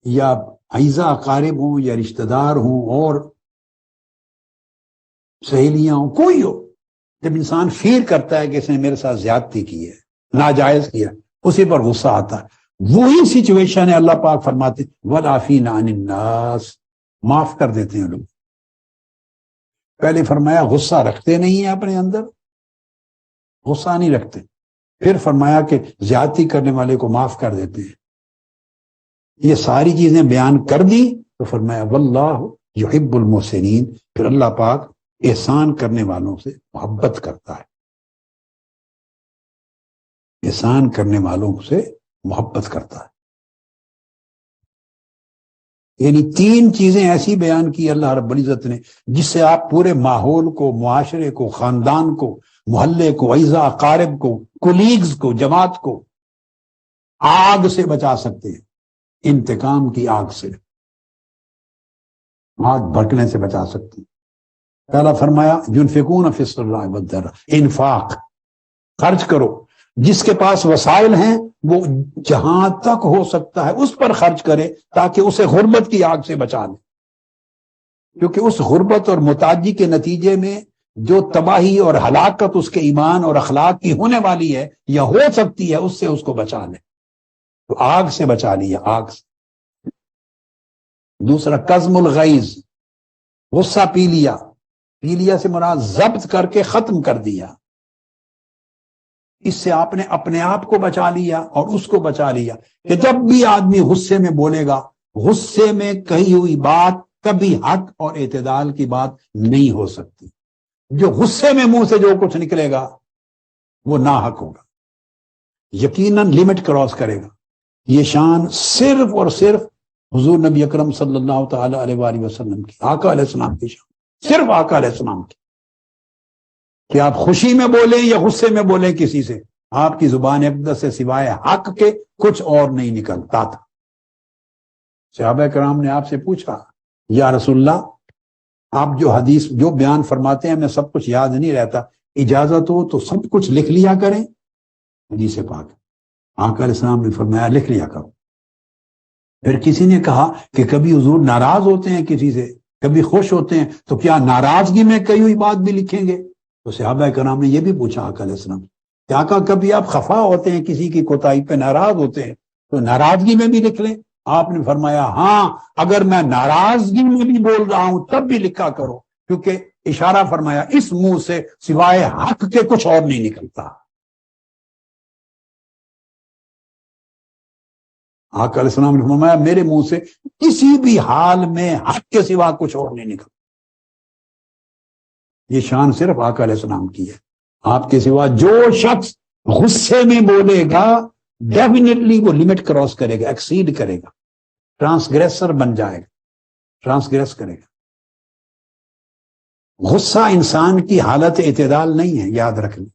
یا اعزا اقارب ہوں، یا رشتہ دار ہوں، اور سہیلیاں ہوں، کوئی ہو. جب انسان فیل کرتا ہے کہ اس نے میرے ساتھ زیادتی کی ہے، ناجائز کیا، اسی پر غصہ آتا ہے. وہی سچویشن ہے، اللہ پاک فرماتے والعافین عن الناس، معاف کر دیتے ہیں لوگ. پہلے فرمایا غصہ رکھتے نہیں ہیں اپنے اندر، غصہ نہیں رکھتے. پھر فرمایا کہ زیادتی کرنے والے کو معاف کر دیتے ہیں. یہ ساری چیزیں بیان کر دی تو فرمایا واللہ یحب المحسنین. پھر اللہ پاک احسان کرنے والوں سے محبت کرتا ہے، احسان کرنے والوں سے محبت کرتا ہے. یعنی 3 چیزیں ایسی بیان کی اللہ رب العزت نے جس سے آپ پورے ماحول کو، معاشرے کو، خاندان کو، محلے کو، اعزا اقارب کو، کولیگز کو، جماعت کو آگ سے بچا سکتے ہیں. انتقام کی آگ سے، آگ بھڑکنے سے بچا سکتے ہیں. پہلا فرمایا ينفقون فی السراء والضراء، انفاق، خرچ کرو. جس کے پاس وسائل ہیں وہ جہاں تک ہو سکتا ہے اس پر خرچ کرے تاکہ اسے غربت کی آگ سے بچا لے. کیونکہ اس غربت اور محتاجی کے نتیجے میں جو تباہی اور ہلاکت اس کے ایمان اور اخلاق کی ہونے والی ہے یا ہو سکتی ہے، اس سے اس کو بچا لے. تو آگ سے بچا لیا، آگ سے. دوسرا قزم الغیظ، غصہ پی لیا. پی لیا سے مراد ضبط کر کے ختم کر دیا. اس سے آپ نے اپنے آپ کو بچا لیا اور اس کو بچا لیا کہ جب بھی آدمی غصے میں بولے گا، غصے میں کہی ہوئی بات کبھی حق اور اعتدال کی بات نہیں ہو سکتی. جو غصے میں منہ سے جو کچھ نکلے گا وہ ناحق ہوگا. یقیناً لمٹ کراس کرے گا. یہ شان صرف اور صرف حضور نبی اکرم صلی اللہ تعالی علیہ وآلہ وسلم کی، آقا علیہ السلام کی شان، صرف آقا علیہ السلام کی. کہ آپ خوشی میں بولیں یا غصے میں بولیں کسی سے، آپ کی زبان اقدس سے سوائے حق کے کچھ اور نہیں نکلتا تھا. صحابہ کرام نے آپ سے پوچھا یا رسول اللہ، آپ جو حدیث جو بیان فرماتے ہیں ہمیں سب کچھ یاد نہیں رہتا، اجازت ہو تو سب کچھ لکھ لیا کریں. حدیث پاک آقا علیہ السلام نے فرمایا لکھ لیا کرو. پھر کسی نے کہا کہ کبھی حضور ناراض ہوتے ہیں کسی سے، کبھی خوش ہوتے ہیں، تو کیا ناراضگی میں کئی ہوئی بات بھی لکھیں گے؟ تو صحابہ کرام نے یہ بھی پوچھا آقا علیہ السلام کہ آقا کبھی آپ خفا ہوتے ہیں، کسی کی کوتاہی پہ ناراض ہوتے ہیں تو ناراضگی میں بھی لکھ لیں؟ آپ نے فرمایا ہاں، اگر میں ناراضگی میں بھی بول رہا ہوں تب بھی لکھا کرو، کیونکہ اشارہ فرمایا اس منہ سے سوائے حق کے کچھ اور نہیں نکلتا. آقا علیہ السلام نے فرمایا میرے منہ سے کسی بھی حال میں حق کے سوا کچھ اور نہیں نکلتا. یہ شان صرف آقا علیہ السلام کی ہے. آپ کے سوا جو شخص غصے میں بولے گا ڈیفینیٹلی وہ لمٹ کراس کرے گا، ایکسیڈ کرے گا، ٹرانسگریسر بن جائے گا، ٹرانسگریس کرے گا. غصہ انسان کی حالت اعتدال نہیں ہے، یاد رکھ لیں.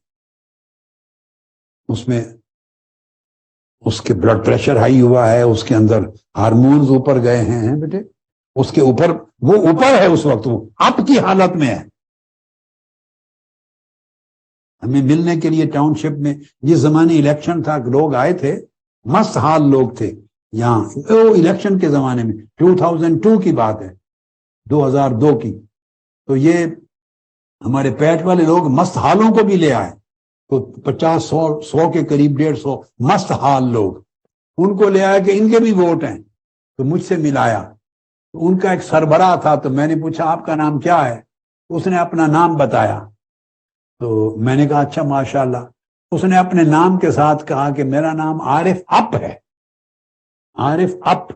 اس میں اس کے بلڈ پریشر ہائی ہوا ہے، اس کے اندر ہارمونز اوپر گئے ہیں بیٹے، اس کے اوپر وہ اوپر ہے، اس وقت وہ اپ کی حالت میں ہے. ہمیں ملنے کے لیے ٹاؤن شپ میں جس زمانے الیکشن تھا لوگ آئے تھے، مست حال لوگ تھے یہاں. وہ الیکشن کے زمانے میں 2002 کی بات ہے، 2002 کی. تو یہ ہمارے پیٹ والے لوگ مست حالوں کو بھی لے آئے، تو 50-100 کے قریب 150 مست حال لوگ، ان کو لے آیا کہ ان کے بھی ووٹ ہیں. تو مجھ سے ملایا، تو ان کا ایک سربراہ تھا، تو میں نے پوچھا آپ کا نام کیا ہے؟ اس نے اپنا نام بتایا. تو میں نے کہا اچھا ماشاءاللہ. اس نے اپنے نام کے ساتھ کہا کہ میرا نام عارف اپ ہے، عارف اپ.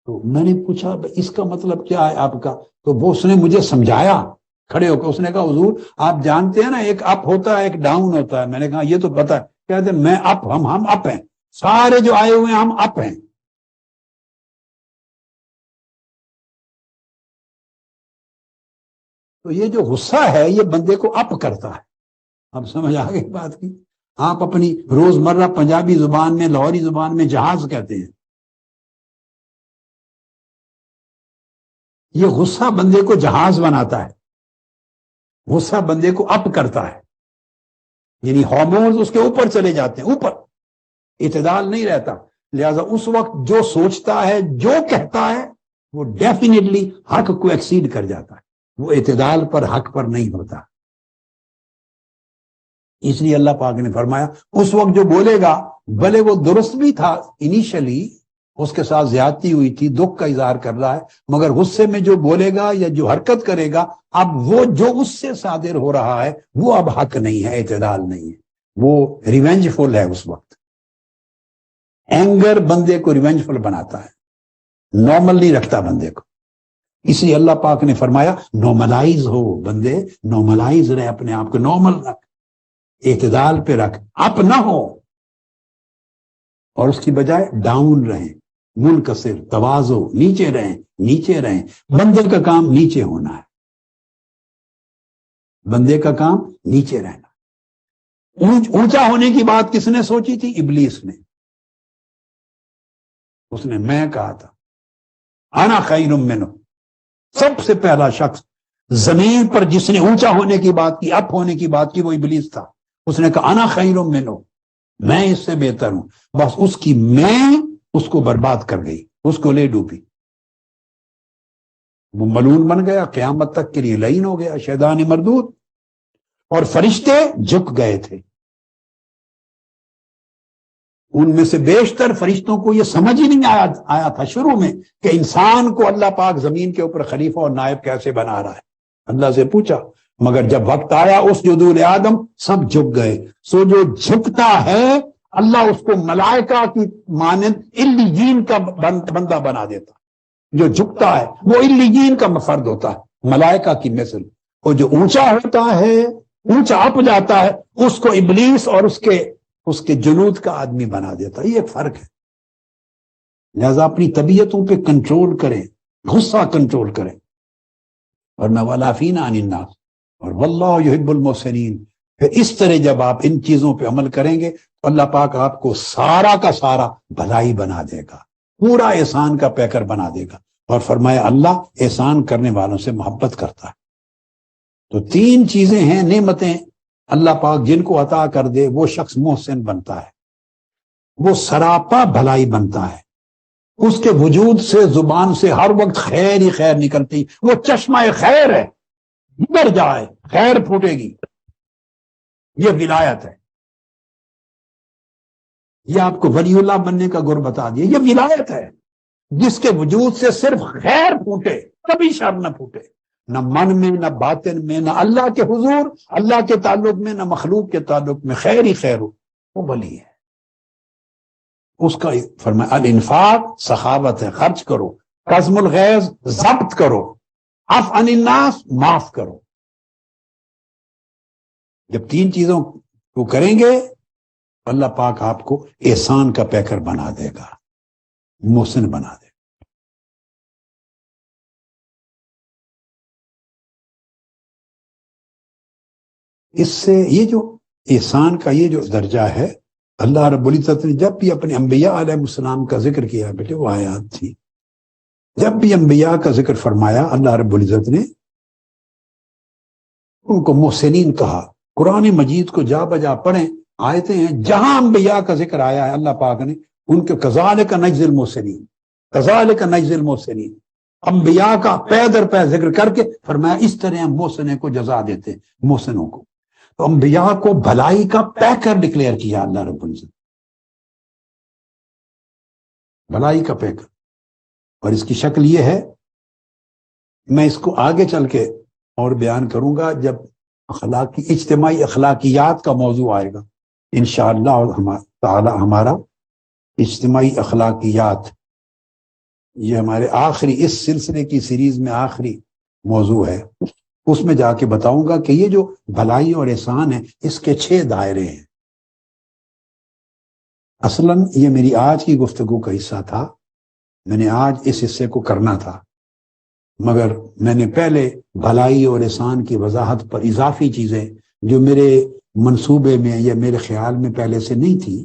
تو میں نے پوچھا اس کا مطلب کیا ہے آپ کا؟ تو وہ اس نے مجھے سمجھایا کھڑے ہو کے. اس نے کہا حضور آپ جانتے ہیں نا ایک اپ ہوتا ہے ایک ڈاؤن ہوتا ہے. میں نے کہا یہ تو پتا ہے. کہتے ہیں میں اپ، ہم اپ ہیں، سارے جو آئے ہوئے ہیں ہم اپ ہیں. تو یہ جو غصہ ہے یہ بندے کو اپ کرتا ہے. اب سمجھ آ گئی بات کی؟ آپ اپنی روزمرہ پنجابی زبان میں، لاہوری زبان میں جہاز کہتے ہیں. یہ غصہ بندے کو جہاز بناتا ہے، غصہ بندے کو اپ کرتا ہے، یعنی ہارمونز اس کے اوپر چلے جاتے ہیں، اوپر اعتدال نہیں رہتا. لہذا اس وقت جو سوچتا ہے، جو کہتا ہے، وہ ڈیفینیٹلی حق کو ایکسیڈ کر جاتا ہے، وہ اعتدال پر، حق پر نہیں ہوتا. اس لیے اللہ پاک نے فرمایا اس وقت جو بولے گا بھلے وہ درست بھی تھا، انیشلی اس کے ساتھ زیادتی ہوئی تھی، دکھ کا اظہار کر رہا ہے، مگر غصے میں جو بولے گا یا جو حرکت کرے گا، اب وہ جو اس سے صادر ہو رہا ہے وہ اب حق نہیں ہے، اعتدال نہیں ہے، وہ ریونج فل ہے. اس وقت اینگر بندے کو ریونج فل بناتا ہے، نارمل نہیں رکھتا بندے کو. اس لیے اللہ پاک نے فرمایا نارملائز ہو بندے، نارملائز رہے، اپنے آپ کو نارمل رکھ، اعتدال پہ رکھ، اپ نہ ہو، اور اس کی بجائے ڈاؤن رہیں، منکسر، تواضع، نیچے رہیں، نیچے رہیں. بندے کا کام نیچے ہونا ہے، بندے کا کام نیچے رہنا. اونچا ہونے کی بات کس نے سوچی تھی؟ ابلیس نے. اس نے میں کہا تھا انا خیر منہ. سب سے پہلا شخص زمین پر جس نے اونچا ہونے کی بات کی، اپ ہونے کی بات کی، وہ ابلیس تھا. اس نے کہا انا خیر منہ، میں اس سے بہتر ہوں. بس اس کی میں اس کو برباد کر گئی، اس کو لے ڈوبی، وہ ملعون بن گیا، قیامت تک کے لیے لعین ہو گیا، شیطان مردود. اور فرشتے جھک گئے تھے. ان میں سے بیشتر فرشتوں کو یہ سمجھ ہی نہیں آیا تھا شروع میں کہ انسان کو اللہ پاک زمین کے اوپر خلیفہ اور نائب کیسے بنا رہا ہے. اللہ سے پوچھا، مگر جب وقت آیا اس جدول آدم، سب جھک گئے. سو جو جھکتا ہے اللہ اس کو ملائکہ کی مانند علیین کا بندہ بنا دیتا. جو جھکتا ہے وہ علیین کا فرد ہوتا ہے، ملائکہ کی مثل. اور جو اونچا ہوتا ہے، اونچا اپ جاتا ہے، اس کو ابلیس اور اس کے اس کے جنود کا آدمی بنا دیتا ہے. یہ ایک فرق ہے. لہذا اپنی طبیعتوں پہ کنٹرول کریں, غصہ کنٹرول کریں. اور میں والعافین عن الناس, اور واللہ یحب المحسنین. پھر اس طرح جب آپ ان چیزوں پہ عمل کریں گے تو اللہ پاک آپ کو سارا کا سارا بھلائی بنا دے گا, پورا احسان کا پیکر بنا دے گا. اور فرمایا اللہ احسان کرنے والوں سے محبت کرتا ہے. تو تین چیزیں ہیں نعمتیں اللہ پاک جن کو عطا کر دے وہ شخص محسن بنتا ہے, وہ سراپا بھلائی بنتا ہے. اس کے وجود سے, زبان سے ہر وقت خیر ہی خیر نکلتی. وہ چشمہ خیر ہے, جدھر جائے خیر پھوٹے گی. یہ ولایت ہے. یہ آپ کو ولی اللہ بننے کا گر بتا دیا. یہ ولایت ہے جس کے وجود سے صرف خیر پھوٹے, کبھی شر نہ پھوٹے, نہ من میں نہ باطن میں, نہ اللہ کے حضور اللہ کے تعلق میں, نہ مخلوق کے تعلق میں خیر ہی خیر ہو. وہ ولی ہے. اس کا فرمایا الانفاق سخاوت ہے, خرچ کرو. قزم الغیظ ضبط کرو. عفو عن الناس معاف کرو. جب تین چیزوں کو کریں گے اللہ پاک آپ کو احسان کا پیکر بنا دے گا, محسن بنا دے گا. اس سے یہ جو احسان کا یہ جو درجہ ہے, اللہ رب العزت نے جب بھی اپنے انبیاء علیہ السلام کا ذکر کیا, بیٹے وہ آیات تھی, جب بھی انبیاء کا ذکر فرمایا اللہ رب العزت نے ان کو محسنین کہا. قرآن مجید کو جا بجا پڑھیں, آیتیں ہیں جہاں انبیاء کا ذکر آیا ہے اللہ پاک نے ان کے کذالک نجزی المحسنین, کذالک نجزی المحسنین, انبیاء کا پے در پے ذکر کر کے فرمایا اس طرح ہم محسنوں کو جزا دیتے, محسنوں کو. تو انبیاء کو بھلائی کا پیکر ڈکلیئر کیا اللہ رب العزت, بھلائی کا پیکر. اور اس کی شکل یہ ہے, میں اس کو آگے چل کے اور بیان کروں گا جب اخلاقی اجتماعی اخلاقیات کا موضوع آئے گا انشاءاللہ تعالی. ہمارا اجتماعی اخلاقیات یہ ہمارے آخری اس سلسلے کی سیریز میں آخری موضوع ہے. اس میں جا کے بتاؤں گا کہ یہ جو بھلائی اور احسان ہے اس کے 6 دائرے ہیں. اصلاً یہ میری آج کی گفتگو کا حصہ تھا, میں نے آج اس حصے کو کرنا تھا, مگر میں نے پہلے بھلائی اور احسان کی وضاحت پر اضافی چیزیں جو میرے منصوبے میں یا میرے خیال میں پہلے سے نہیں تھی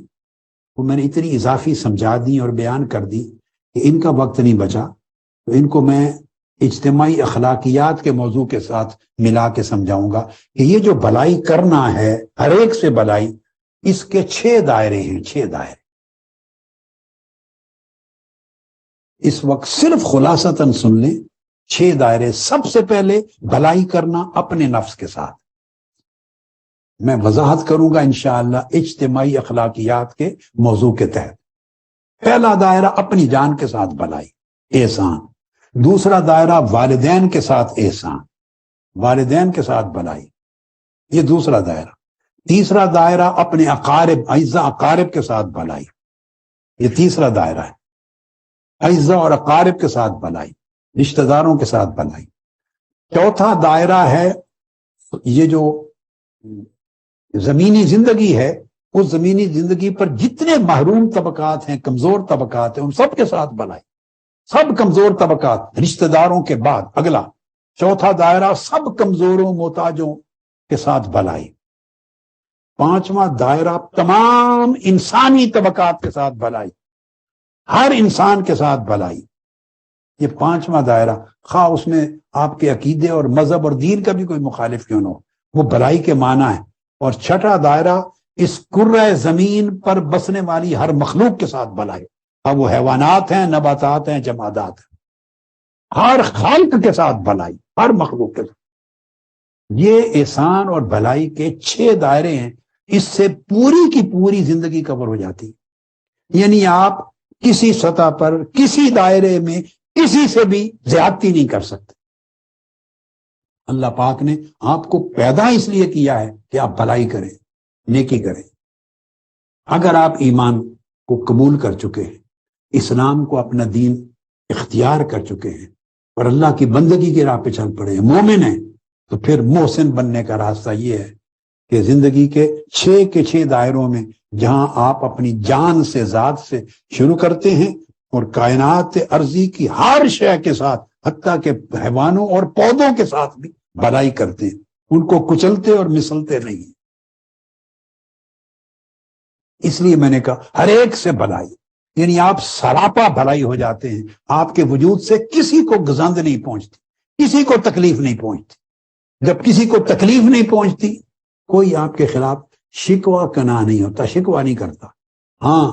وہ میں نے اتنی اضافی سمجھا دی اور بیان کر دی کہ ان کا وقت نہیں بچا. تو ان کو میں اجتماعی اخلاقیات کے موضوع کے ساتھ ملا کے سمجھاؤں گا کہ یہ جو بھلائی کرنا ہے ہر ایک سے بھلائی, اس کے 6 دائرے ہیں. 6 دائرے اس وقت صرف خلاصتاً سن لیں. 6 دائرے. سب سے پہلے بھلائی کرنا اپنے نفس کے ساتھ. میں وضاحت کروں گا انشاءاللہ اجتماعی اخلاقیات کے موضوع کے تحت. پہلا دائرہ اپنی جان کے ساتھ بھلائی, احسان. دوسرا دائرہ والدین کے ساتھ احسان, والدین کے ساتھ بھلائی, یہ دوسرا دائرہ. تیسرا دائرہ اپنے اقارب اعزا اقارب کے ساتھ بھلائی, یہ تیسرا دائرہ ہے. اعزا اور اقارب کے ساتھ بھلائی, رشتہ داروں کے ساتھ بھلائی. چوتھا دائرہ ہے یہ جو زمینی زندگی ہے, اس زمینی زندگی پر جتنے محروم طبقات ہیں, کمزور طبقات ہیں, ان سب کے ساتھ بھلائی. سب کمزور طبقات رشتہ داروں کے بعد اگلا چوتھا دائرہ سب کمزوروں محتاجوں کے ساتھ بھلائی. پانچواں دائرہ تمام انسانی طبقات کے ساتھ بھلائی, ہر انسان کے ساتھ بھلائی. یہ پانچواں دائرہ, خواہ اس میں آپ کے عقیدے اور مذہب اور دین کا بھی کوئی مخالف کیوں نہ ہو, وہ بھلائی کے معنی ہے. اور چھٹا دائرہ اس کرۂ زمین پر بسنے والی ہر مخلوق کے ساتھ بھلائی, اب وہ حیوانات ہیں, نباتات ہیں, جمادات ہیں, ہر خلق کے ساتھ بھلائی, ہر مخلوق کے ساتھ. یہ احسان اور بھلائی کے 6 دائرے ہیں. اس سے پوری کی پوری زندگی کور ہو جاتی. یعنی آپ کسی سطح پر کسی دائرے میں کسی سے بھی زیادتی نہیں کر سکتے. اللہ پاک نے آپ کو پیدا اس لیے کیا ہے کہ آپ بھلائی کریں, نیکی کریں. اگر آپ ایمان کو قبول کر چکے ہیں, اسلام کو اپنا دین اختیار کر چکے ہیں اور اللہ کی بندگی کی راہ پہ چل پڑے ہیں, مومن ہیں, تو پھر محسن بننے کا راستہ یہ ہے کہ زندگی کے 6 کے 6 دائروں میں جہاں آپ اپنی جان سے، ذات سے شروع کرتے ہیں اور کائنات ارضی کی ہر شے کے ساتھ، حتیٰ کہ حیوانوں اور پودوں کے ساتھ بھی بھلائی کرتے ہیں، ان کو کچلتے اور مسلتے نہیں ہیں۔ اس لیے میں نے کہا ہر ایک سے بھلائی، یعنی آپ سراپا بھلائی ہو جاتے ہیں، آپ کے وجود سے کسی کو گزند نہیں پہنچتی، کسی کو تکلیف نہیں پہنچتی۔ جب کسی کو تکلیف نہیں پہنچتی، کوئی آپ کے خلاف شکوہ کنا نہیں ہوتا، شکوہ نہیں کرتا۔ ہاں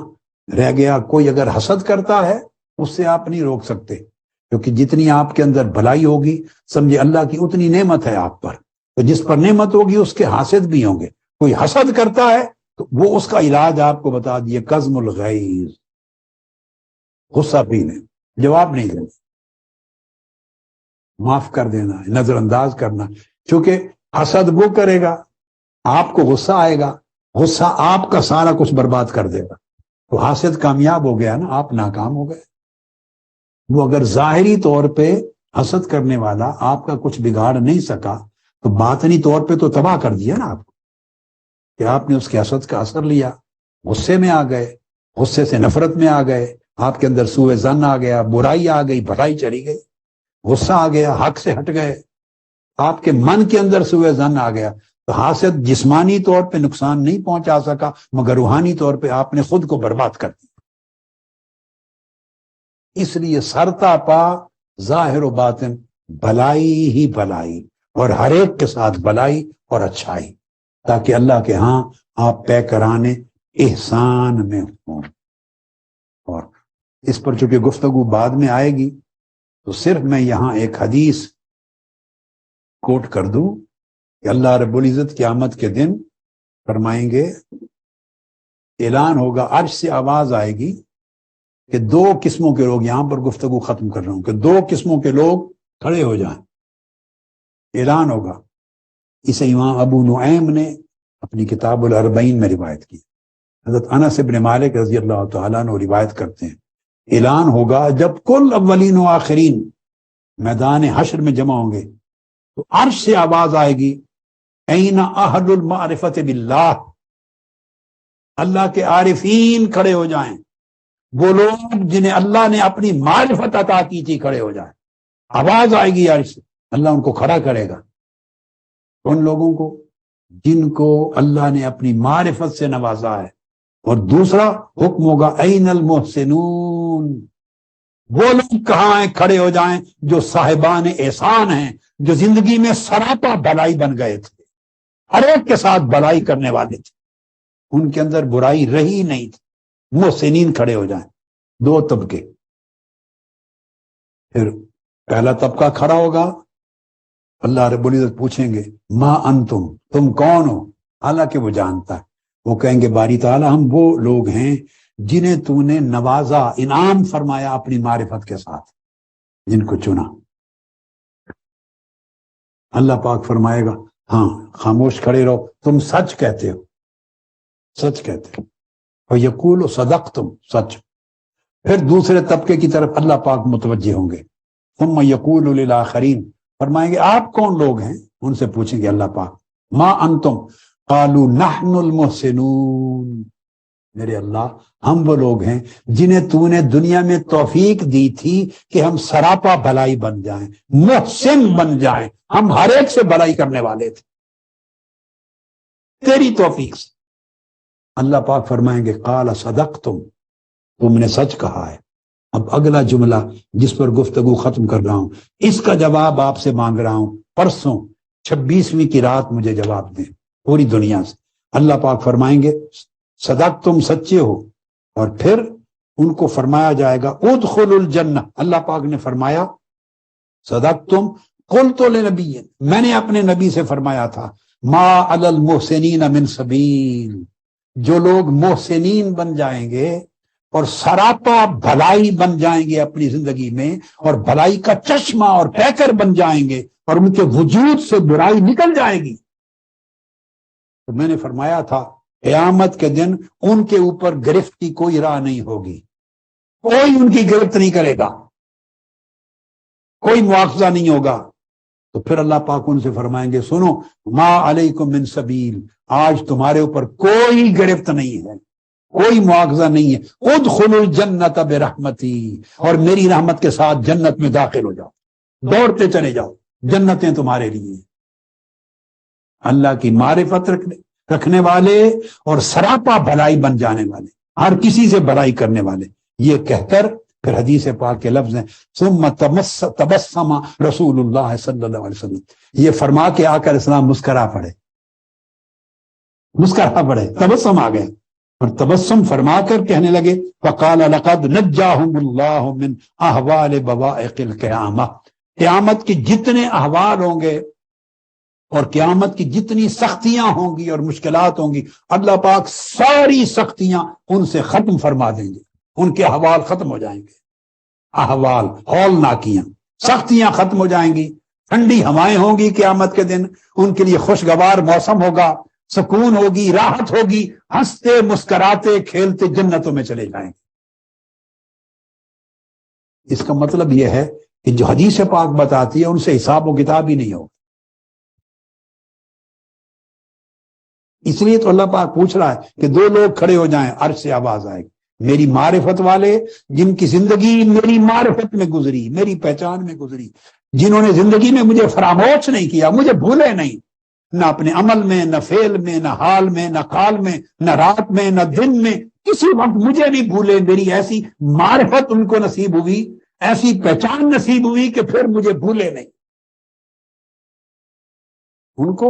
رہ گیا کوئی اگر حسد کرتا ہے، اس سے آپ نہیں روک سکتے، کیونکہ جتنی آپ کے اندر بھلائی ہوگی سمجھے اللہ کی اتنی نعمت ہے آپ پر، تو جس پر نعمت ہوگی اس کے حاسد بھی ہوں گے۔ کوئی حسد کرتا ہے تو وہ اس کا علاج آپ کو بتا دیے، کظم الغیظ، غصہ پینے، جواب نہیں دینا، معاف کر دینا، نظر انداز کرنا۔ چونکہ حسد وہ کرے گا، آپ کو غصہ آئے گا، غصہ آپ کا سارا کچھ برباد کر دے گا، تو حاسد کامیاب ہو گیا نا، آپ ناکام ہو گئے۔ وہ اگر ظاہری طور پہ حسد کرنے والا آپ کا کچھ بگاڑ نہیں سکا، تو باطنی طور پہ تو تباہ کر دیا نا آپ کو، کہ آپ نے اس کے حسد کا اثر لیا، غصے میں آ گئے، غصے سے نفرت میں آ گئے، آپ کے اندر سوء ظن آ گیا، برائی آ گئی، بھلائی چلی گئی، غصہ آ گیا، حق سے ہٹ گئے، آپ کے من کے اندر سوء ظن آ گیا، تو حاسد جسمانی طور پہ نقصان نہیں پہنچا سکا، مگر روحانی طور پہ آپ نے خود کو برباد کر دیا۔ اس لیے سرتا پا ظاہر و باطن بھلائی ہی بھلائی، اور ہر ایک کے ساتھ بھلائی اور اچھائی، تاکہ اللہ کے ہاں آپ پے کرانے احسان میں ہوں۔ اور اس پر چونکہ گفتگو بعد میں آئے گی، تو صرف میں یہاں ایک حدیث کوٹ کر دوں کہ اللہ رب العزت قیامت کے دن فرمائیں گے، اعلان ہوگا، عرش سے آواز آئے گی کہ 2 قسموں کے لوگ، یہاں پر گفتگو ختم کر رہا ہوں، کہ 2 قسموں کے لوگ کھڑے ہو جائیں، اعلان ہوگا۔ اسے امام ابو نعیم نے اپنی کتاب الاربعین میں روایت کی، حضرت انس بن مالک رضی اللہ تعالیٰ عنہ روایت کرتے ہیں، اعلان ہوگا جب کل اولین و آخرین میدان حشر میں جمع ہوں گے، تو عرش سے آواز آئے گی، این اہل المعرفت باللہ، اللہ کے عارفین کھڑے ہو جائیں، وہ لوگ جنہیں اللہ نے اپنی معرفت عطا کی تھی کھڑے ہو جائیں۔ آواز آئے گی عرش سے، اللہ ان کو کھڑا کرے گا، ان لوگوں کو جن کو اللہ نے اپنی معرفت سے نوازا ہے۔ اور دوسرا حکم ہوگا، این المحسنون، وہ لوگ کہاں ہیں، کھڑے ہو جائیں جو صاحبان احسان ہیں، جو زندگی میں سراپا بھلائی بن گئے تھے، ہر ایک کے ساتھ بھلائی کرنے والے تھے، ان کے اندر برائی رہی نہیں تھی، محسنین کھڑے ہو جائیں۔ 2 طبقے، پھر پہلا طبقہ کھڑا ہوگا، اللہ رب العزت پوچھیں گے، ما انتم، تم کون ہو؟ حالانکہ وہ جانتا ہے، وہ کہیں گے باری تعالیٰ ہم وہ لوگ ہیں جنہیں تو نے نوازا، انعام فرمایا اپنی معرفت کے ساتھ، جن کو چنا۔ اللہ پاک فرمائے گا ہاں خاموش کھڑے رہو، تم سچ کہتے ہو، سچ کہتے ہو، اور یقول صدقتم، سچ۔ پھر دوسرے طبقے کی طرف اللہ پاک متوجہ ہوں گے، ثم یقول للآخرین، فرمائیں گے آپ کون لوگ ہیں؟ ان سے پوچھیں گے اللہ پاک، ما انتم، قالوا نحن المحسنون، میرے اللہ ہم وہ لوگ ہیں جنہیں تو نے دنیا میں توفیق دی تھی کہ ہم سراپا بھلائی بن جائیں، محسن بن جائیں، ہم ہر ایک سے بھلائی کرنے والے تھے تیری توفیق سے۔ اللہ پاک فرمائیں گے قال صدقتم، تم نے سچ کہا ہے۔ اب اگلا جملہ جس پر گفتگو ختم کر رہا ہوں، اس کا جواب آپ سے مانگ رہا ہوں، پرسوں 26ویں کی رات مجھے جواب دیں پوری دنیا سے۔ اللہ پاک فرمائیں گے صدق، تم سچے ہو، اور پھر ان کو فرمایا جائے گا ادخلوا الجنہ۔ اللہ پاک نے فرمایا صدق تم، قلت لنبی، میں نے اپنے نبی سے فرمایا تھا، ما علی المحسنین من سبیل، جو لوگ محسنین بن جائیں گے اور سراپا بھلائی بن جائیں گے اپنی زندگی میں، اور بھلائی کا چشمہ اور پیکر بن جائیں گے، اور ان کے وجود سے برائی نکل جائے گی، تو میں نے فرمایا تھا قیامت کے دن ان کے اوپر گرفت کی کوئی راہ نہیں ہوگی، کوئی ان کی گرفت نہیں کرے گا، کوئی مواخذہ نہیں ہوگا، تو پھر اللہ پاک ان سے فرمائیں گے سنو ما علیکم من سبیل، آج تمہارے اوپر کوئی گرفت نہیں ہے، کوئی مواخذہ نہیں ہے، ادخلوا الجنت برحمتی، اور میری رحمت کے ساتھ جنت میں داخل ہو جاؤ، دوڑتے چلے جاؤ، جنتیں تمہارے لیے۔ اللہ کی معرفت رکھنے والے اور سراپا بھلائی بن جانے والے، ہر کسی سے بھلائی کرنے والے، یہ کہہ کر پھر حدیث پاک کے لفظ ہیں ثم تبسم رسول اللہ صلی اللہ علیہ وسلم، یہ فرما کے آقا علیہ السلام مسکرا پڑے، تبسم آ گیا، اور تبسم فرما کر کہنے لگے فقال لقد نجاہم اللہ من احوال بوائق القیامہ، قیامت کے جتنے احوال ہوں گے اور قیامت کی جتنی سختیاں ہوں گی اور مشکلات ہوں گی، اللہ پاک ساری سختیاں ان سے ختم فرما دیں گے، ان کے احوال ختم ہو جائیں گے، احوال ہولناکیاں، سختیاں ختم ہو جائیں گی، ٹھنڈی ہوائیں ہوں گی قیامت کے دن، ان کے لیے خوشگوار موسم ہوگا، سکون ہوگی، راحت ہوگی، ہنستے مسکراتے کھیلتے جنتوں میں چلے جائیں گے۔ اس کا مطلب یہ ہے کہ جو حدیث پاک بتاتی ہے ان سے حساب و کتاب ہی نہیں ہوگا۔ اس لیے تو اللہ پاک پوچھ رہا ہے کہ دو لوگ کھڑے ہو جائیں، عرش سے آواز آئے گی، میری معرفت والے جن کی زندگی میری معرفت میں گزری، میری پہچان میں گزری، جنہوں نے زندگی میں مجھے فراموش نہیں کیا، مجھے بھولے نہیں، نہ اپنے عمل میں، نہ فعل میں، نہ حال میں، نہ قال میں، نہ رات میں، نہ دن میں، کسی وقت مجھے نہیں بھولے، میری ایسی معرفت ان کو نصیب ہوئی، ایسی پہچان نصیب ہوئی کہ پھر مجھے بھولے نہیں ان کو۔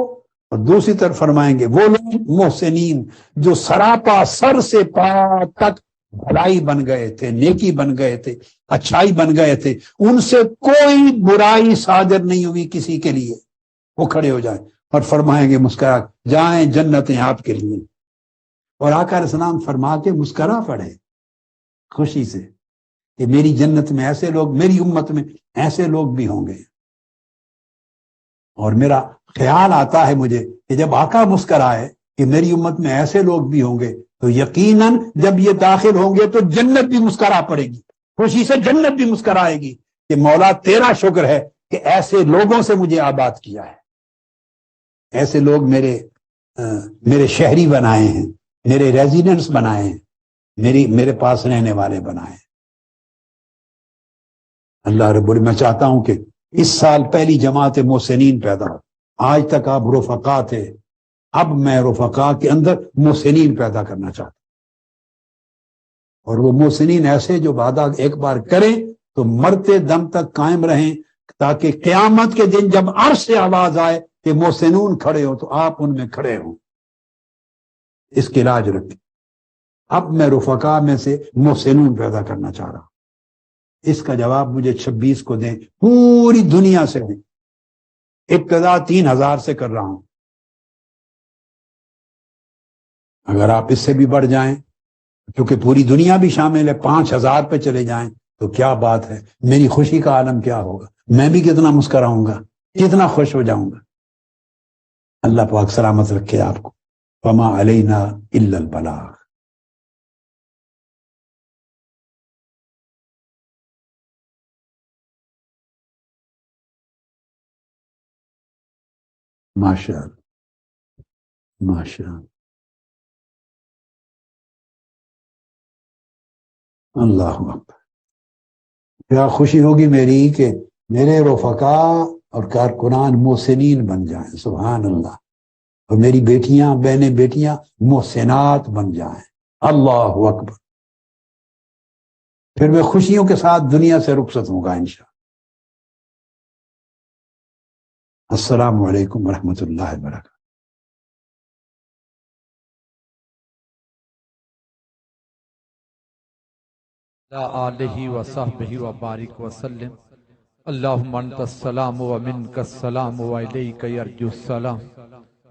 اور دوسری طرف فرمائیں گے وہ لوگ محسنین جو سراپا سر سے پا تک بھلائی بن گئے تھے، نیکی بن گئے تھے، اچھائی بن گئے تھے، ان سے کوئی برائی صادر نہیں ہوئی کسی کے لیے، وہ کھڑے ہو جائیں اور فرمائیں گے مسکرا جائیں جنتیں آپ کے لیے، اور آقا علیہ السلام فرما کے مسکرا پڑے خوشی سے کہ میری جنت میں ایسے لوگ، میری امت میں ایسے لوگ بھی ہوں گے۔ اور میرا خیال آتا ہے مجھے کہ جب آقا مسکرائے کہ میری امت میں ایسے لوگ بھی ہوں گے تو یقیناً جب یہ داخل ہوں گے تو جنت بھی مسکرا پڑے گی، خوشی سے جنت بھی مسکرائے گی کہ مولا تیرا شکر ہے کہ ایسے لوگوں سے مجھے آباد کیا ہے، ایسے لوگ میرے شہری بنائے ہیں، میرے ریزیڈنٹس بنائے ہیں، میرے پاس رہنے والے بنائے ہیں۔ اللہ رب العالمین، میں چاہتا ہوں کہ اس سال پہلی جماعت محسنین پیدا ہو، آج تک آپ رفقا تھے، اب میں رفقا کے اندر محسنین پیدا کرنا چاہتا ہوں، اور وہ محسنین ایسے جو وعدہ ایک بار کریں تو مرتے دم تک قائم رہیں، تاکہ قیامت کے دن جب عرش سے آواز آئے کہ محسنون کھڑے ہو تو آپ ان میں کھڑے ہوں، اس کی لاج رکھیں۔ اب میں رفقا میں سے محسنون پیدا کرنا چاہ رہا ہوں، اس کا جواب مجھے 26 کو دیں، پوری دنیا سے دیں، ابتدا 3000 سے کر رہا ہوں، اگر آپ اس سے بھی بڑھ جائیں کیونکہ پوری دنیا بھی شامل ہے، 5000 پہ چلے جائیں تو کیا بات ہے، میری خوشی کا عالم کیا ہوگا، میں بھی کتنا مسکراؤں گا، کتنا خوش ہو جاؤں گا۔ اللہ پاک سلامت رکھے آپ کو۔ وما علینا الا البلاغ۔ ماشاء اللہ، ماشاء اللہ، اللہ اکبر، کیا خوشی ہوگی میری کہ میرے رفقا اور کارکنان محسنین بن جائیں، سبحان اللہ، اور میری بیٹیاں، بہنیں، بیٹیاں محسنات بن جائیں، اللہ اکبر، پھر میں خوشیوں کے ساتھ دنیا سے رخصت ہوں گا انشاءاللہ۔ السلام علیکم ورحمۃ اللہ وبرکاتہ۔ آلہ وصحبہ وبارک وسلم۔ اللہم انت السلام ومنک السلام وعلیک یرجو السلام،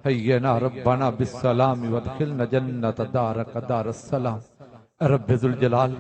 حینا ربنا بالسلام وادخلنا جنت دارک دار السلام۔ رب ذوالجلال